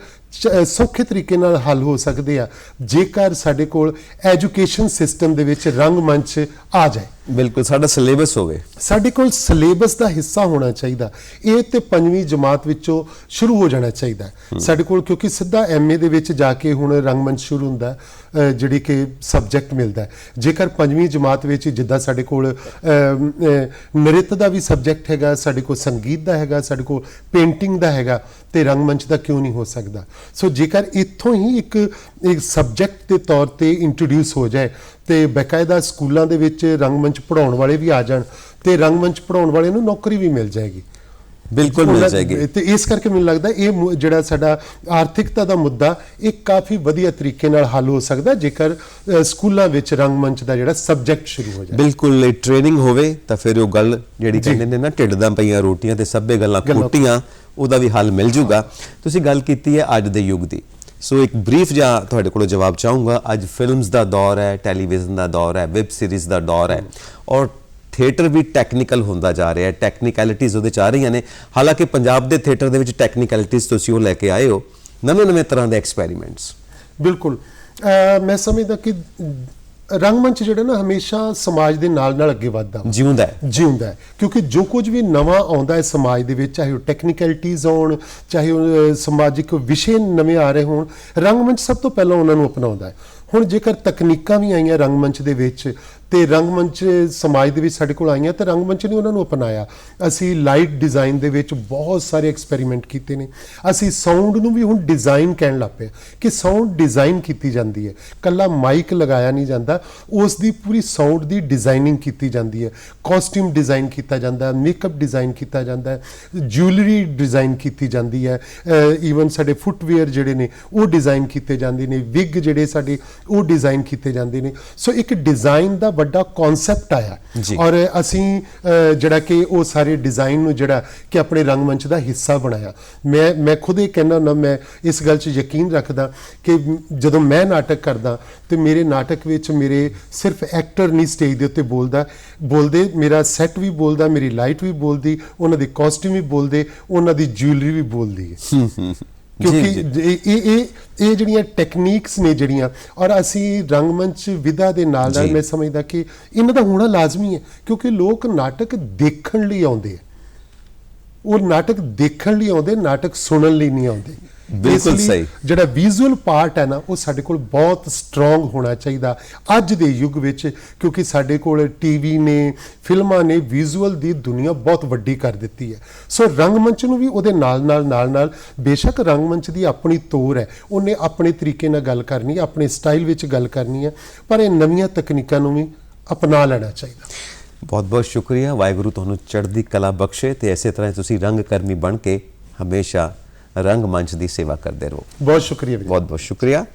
ਸੌਖੇ ਤਰੀਕੇ ਨਾਲ ਹੱਲ ਹੋ ਸਕਦੇ ਆ ਜੇਕਰ ਸਾਡੇ ਕੋਲ ਐਜੂਕੇਸ਼ਨ ਸਿਸਟਮ ਦੇ ਵਿੱਚ ਰੰਗਮੰਚ ਆ ਜਾਏ। ਬਿਲਕੁਲ, ਸਾਡਾ ਸਿਲੇਬਸ ਹੋਵੇ, ਸਾਡੇ ਕੋਲ ਸਿਲੇਬਸ ਦਾ ਹਿੱਸਾ ਹੋਣਾ ਚਾਹੀਦਾ। ਇਹ ਤੇ 5ਵੀਂ ਜਮਾਤ ਵਿੱਚੋਂ ਸ਼ੁਰੂ ਹੋ ਜਾਣਾ ਚਾਹੀਦਾ ਸਾਡੇ ਕੋਲ, ਕਿਉਂਕਿ ਸਿੱਧਾ ਐਮਏ ਦੇ ਵਿੱਚ ਜਾ ਕੇ ਹੁਣ ਰੰਗਮੰਚ ਸ਼ੁਰੂ ਹੁੰਦਾ, ਜਿਹੜੀ ਕਿ ਸਬਜੈਕਟ ਮਿਲਦਾ। ਜੇਕਰ 5ਵੀਂ ਜਮਾਤ ਵਿੱਚ ਜਿੱਦਾਂ ਸਾਡੇ ਕੋਲ ਨ੍ਰਿਤ ਦਾ ਵੀ ਸਬਜੈਕਟ ਹੈਗਾ, ਸਾਡੇ ਕੋਲ ਸੰਗੀਤ ਦਾ ਹੈਗਾ, ਸਾਡੇ ਕੋਲ ਪੇਂਟਿੰਗ ਦਾ ਹੈਗਾ, ਤੇ ਰੰਗਮੰਚ ਦਾ ਕਿਉਂ ਨਹੀਂ ਹੋ ਸਕਦਾ। ਸੋ ਜੇਕਰ ਇੱਥੋਂ ਹੀ ਇੱਕ ਸਬਜੈਕਟ ਦੇ ਤੌਰ ਤੇ ਇੰਟਰੋਡਿਊਸ ਹੋ ਜਾਏ ਤੇ ਬਾਕਾਇਦਾ ਸਕੂਲਾਂ ਦੇ ਵਿੱਚ ਰੰਗਮੰਚ ਪੜਾਉਣ ਵਾਲੇ ਵੀ ਆ ਜਾਣ ਤੇ ਰੰਗਮੰਚ ਪੜਾਉਣ ਵਾਲੇ ਨੂੰ ਨੌਕਰੀ ਵੀ ਮਿਲ ਜਾਏਗੀ। ਬਿਲਕੁਲ ਮਿਲ ਜਾਏਗੀ। ਤੇ ਇਸ ਕਰਕੇ ਮੈਨੂੰ ਲੱਗਦਾ ਇਹ ਜਿਹੜਾ ਸਾਡਾ ਆਰਥਿਕਤਾ ਦਾ ਮੁੱਦਾ ਇਹ ਕਾਫੀ ਵਧੀਆ ਤਰੀਕੇ ਨਾਲ ਹੱਲ ਹੋ ਸਕਦਾ ਜੇਕਰ ਸਕੂਲਾਂ ਵਿੱਚ ਰੰਗਮੰਚ ਦਾ ਜਿਹੜਾ ਸਬਜੈਕਟ ਸ਼ੁਰੂ ਹੋ ਜਾਏ। ਬਿਲਕੁਲ, ਟ੍ਰੇਨਿੰਗ ਹੋਵੇ ਤਾਂ ਫਿਰ ਉਹ ਗੱਲ ਜਿਹੜੀ ਕਹਿੰਦੇ ਨੇ ਨਾ ਢਿੱਡ ਦਾ ਪਈਆਂ ਰੋਟੀਆਂ ਤੇ ਸਭੇ ਗੱਲਾਂ ਖੋਟੀਆਂ, ਉਹਦਾ ਵੀ ਹੱਲ ਮਿਲ ਜੂਗਾ। ਤੁਸੀਂ ਗੱਲ ਕੀਤੀ ਹੈ ਅੱਜ ਦੇ ਯੁੱਗ ਦੀ, ਸੋ ਇੱਕ ਬਰੀਫ ਜਿਹਾ ਤੁਹਾਡੇ ਕੋਲੋਂ ਜਵਾਬ ਚਾਹੂੰਗਾ। ਅੱਜ ਫਿਲਮਸ ਦਾ ਦੌਰ ਹੈ, ਟੈਲੀਵਿਜ਼ਨ ਦਾ ਦੌਰ ਹੈ, ਵੈਬ ਸੀਰੀਜ਼ ਦਾ ਦੌਰ ਹੈ ਔਰ ਥੀਏਟਰ ਵੀ ਟੈਕਨੀਕਲ ਹੁੰਦਾ ਜਾ ਰਿਹਾ ਹੈ, ਟੈਕਨੀਕੈਲਿਟੀਜ਼ ਉਹਦੇ 'ਚ ਆ ਰਹੀਆਂ ਨੇ। ਹਾਲਾਂਕਿ ਪੰਜਾਬ ਦੇ ਥੀਏਟਰ ਦੇ ਵਿੱਚ ਟੈਕਨੀਕੈਲਿਟੀਜ਼ ਤੁਸੀਂ ਉਹ ਲੈ ਕੇ ਆਏ ਹੋ, ਨਵੇਂ ਤਰ੍ਹਾਂ ਦੇ ਐਕਸਪੈਰੀਮੈਂਟਸ। ਬਿਲਕੁਲ, ਮੈਂ ਸਮਝਦਾ ਕਿ ਰੰਗਮੰਚ ਜਿਹੜਾ ਨਾ ਹਮੇਸ਼ਾ ਸਮਾਜ ਦੇ ਨਾਲ ਅੱਗੇ ਵੱਧਦਾ ਜਿਉਂਦਾ ਹੈ, ਕਿਉਂਕਿ ਜੋ ਕੁਝ ਵੀ ਨਵਾਂ ਆਉਂਦਾ ਹੈ ਸਮਾਜ ਦੇ ਵਿੱਚ, ਚਾਹੇ ਉਹ ਟੈਕਨੀਕੈਲਿਟੀਜ਼ ਹੋਣ, ਚਾਹੇ ਉਹ ਸਮਾਜਿਕ ਵਿਸ਼ੇ ਨਵੇਂ ਆ ਰਹੇ ਹੋਣ, ਰੰਗਮੰਚ ਸਭ ਤੋਂ ਪਹਿਲਾਂ ਉਹਨਾਂ ਨੂੰ ਅਪਣਾਉਂਦਾ ਹੈ। ਹੁਣ ਜੇਕਰ ਤਕਨੀਕਾਂ ਵੀ ਆਈਆਂ ਰੰਗਮੰਚ ਦੇ ਵਿੱਚ ਤੇ ਰੰਗਮੰਚ ਸਮਾਜ ਦੇ ਵਿੱਚ ਸਾਡੇ ਕੋਲ ਆਈਆਂ ਤੇ ਰੰਗਮੰਚ ਨੇ ਉਹਨਾਂ ਨੂੰ ਅਪਣਾਇਆ। ਅਸੀਂ ਲਾਈਟ ਡਿਜ਼ਾਈਨ ਦੇ ਵਿੱਚ ਬਹੁਤ ਸਾਰੇ ਐਕਸਪੈਰੀਮੈਂਟ ਕੀਤੇ ਨੇ। ਅਸੀਂ ਸਾਊਂਡ ਨੂੰ ਵੀ ਹੁਣ ਡਿਜ਼ਾਈਨ ਕਹਿਣ ਲੱਗ ਪਏ ਕਿ ਸਾਊਂਡ ਡਿਜ਼ਾਈਨ ਕੀਤੀ ਜਾਂਦੀ ਹੈ, ਕੱਲਾ ਮਾਈਕ ਲਗਾਇਆ ਨਹੀਂ ਜਾਂਦਾ, ਉਸ ਦੀ ਪੂਰੀ ਸਾਊਂਡ ਦੀ ਡਿਜ਼ਾਈਨਿੰਗ ਕੀਤੀ ਜਾਂਦੀ ਹੈ। ਕਾਸਟਿਊਮ ਡਿਜ਼ਾਈਨ ਕੀਤਾ ਜਾਂਦਾ ਹੈ, ਮੇਕਅਪ ਡਿਜ਼ਾਈਨ ਕੀਤਾ ਜਾਂਦਾ ਹੈ, ਜਿਊਲਰੀ ਡਿਜ਼ਾਈਨ ਕੀਤੀ ਜਾਂਦੀ ਹੈ, ਈਵਨ ਸਾਡੇ ਫੁੱਟਵੇਅਰ ਜਿਹੜੇ ਨੇ ਉਹ ਡਿਜ਼ਾਈਨ ਕੀਤੇ ਜਾਂਦੇ ਨੇ, ਵਿਗ ਜਿਹੜੇ ਸਾਡੇ ਉਹ ਡਿਜ਼ਾਈਨ ਕੀਤੇ ਜਾਂਦੇ ਨੇ। ਸੋ ਇੱਕ ਡਿਜ਼ਾਈਨ ਦਾ ਵੱਡਾ ਕਨਸੈਪਟ ਆਇਆ ਔਰ ਅਸੀਂ ਜਿਹੜਾ ਕਿ ਉਹ ਸਾਰੇ ਡਿਜ਼ਾਈਨ ਨੂੰ ਜਿਹੜਾ ਕਿ ਆਪਣੇ ਰੰਗਮੰਚ ਦਾ ਹਿੱਸਾ ਬਣਾਇਆ। ਮੈਂ ਖੁਦ ਇਹ ਕਹਿੰਦਾ ਹੁੰਦਾ, ਮੈਂ ਇਸ ਗੱਲ 'ਚ ਯਕੀਨ ਰੱਖਦਾ ਕਿ ਜਦੋਂ ਮੈਂ ਨਾਟਕ ਕਰਦਾ ਤੇ ਮੇਰੇ ਨਾਟਕ ਵਿੱਚ ਮੇਰੇ ਸਿਰਫ ਐਕਟਰ ਨਹੀਂ ਸਟੇਜ ਦੇ ਉੱਤੇ ਬੋਲਦੇ, ਮੇਰਾ ਸੈੱਟ ਵੀ ਬੋਲਦਾ, ਮੇਰੀ ਲਾਈਟ ਵੀ ਬੋਲਦੀ, ਉਹਨਾਂ ਦੇ ਕਾਸਟਿਊਮ ਵੀ ਬੋਲਦੇ, ਉਹਨਾਂ ਦੀ ਜਿਊਲਰੀ ਵੀ ਬੋਲਦੀ ਹੈ। ਕਿਉਂਕਿ ਇਹ ਜਿਹੜੀਆਂ ਟੈਕਨੀਕਸ ਨੇ ਜਿਹੜੀਆਂ, ਔਰ ਅਸੀਂ ਰੰਗਮੰਚ ਵਿਧਾ ਦੇ ਨਾਲ ਮੈਂ ਸਮਝਦਾ ਕਿ ਇਹਨਾਂ ਦਾ ਹੋਣਾ ਲਾਜ਼ਮੀ ਹੈ, ਕਿਉਂਕਿ ਲੋਕ ਨਾਟਕ ਦੇਖਣ ਲਈ ਆਉਂਦੇ ਆ, ਉਹ ਨਾਟਕ ਦੇਖਣ ਲਈ ਆਉਂਦੇ, ਨਾਟਕ ਸੁਣਨ ਲਈ ਨਹੀਂ ਆਉਂਦੇ। ਬਿਲਕੁਲ ਸਹੀ। ਜਿਹੜਾ ਵਿਜ਼ੂਅਲ ਪਾਰਟ ਹੈ ਨਾ ਉਹ ਸਾਡੇ ਕੋਲ ਬਹੁਤ ਸਟਰੋਂਗ ਹੋਣਾ ਚਾਹੀਦਾ ਅੱਜ ਦੇ ਯੁੱਗ ਵਿੱਚ, ਕਿਉਂਕਿ ਸਾਡੇ ਕੋਲ ਟੀਵੀ ਨੇ, ਫਿਲਮਾਂ ਨੇ ਵਿਜ਼ੂਅਲ ਦੀ ਦੁਨੀਆ ਬਹੁਤ ਵੱਡੀ ਕਰ ਦਿੱਤੀ ਹੈ। ਸੋ ਰੰਗਮੰਚ ਨੂੰ ਵੀ ਉਹਦੇ ਨਾਲ ਬੇਸ਼ੱਕ ਰੰਗਮੰਚ ਦੀ ਆਪਣੀ ਤੋਰ ਹੈ, ਉਹਨੇ ਆਪਣੇ ਤਰੀਕੇ ਨਾਲ ਗੱਲ ਕਰਨੀ ਹੈ, ਆਪਣੇ ਸਟਾਈਲ ਵਿੱਚ ਗੱਲ ਕਰਨੀ ਹੈ, ਪਰ ਇਹ ਨਵੀਆਂ ਤਕਨੀਕਾਂ ਨੂੰ ਵੀ ਅਪਣਾ ਲੈਣਾ ਚਾਹੀਦਾ। ਬਹੁਤ ਬਹੁਤ ਸ਼ੁਕਰੀਆ। ਵਾਹਿਗੁਰੂ ਤੁਹਾਨੂੰ ਚੜ੍ਹਦੀ ਕਲਾ ਬਖਸ਼ੇ ਤੇ ਇਸੇ ਤਰ੍ਹਾਂ ਤੁਸੀਂ ਰੰਗਕਰਮੀ ਬਣ ਕੇ ਹਮੇਸ਼ਾ ਰੰਗਮੰਚ ਦੀ ਸੇਵਾ ਕਰਦੇ ਰਹੋ। ਬਹੁਤ ਸ਼ੁਕਰੀਆ। ਬਹੁਤ ਬਹੁਤ ਸ਼ੁਕਰੀਆ।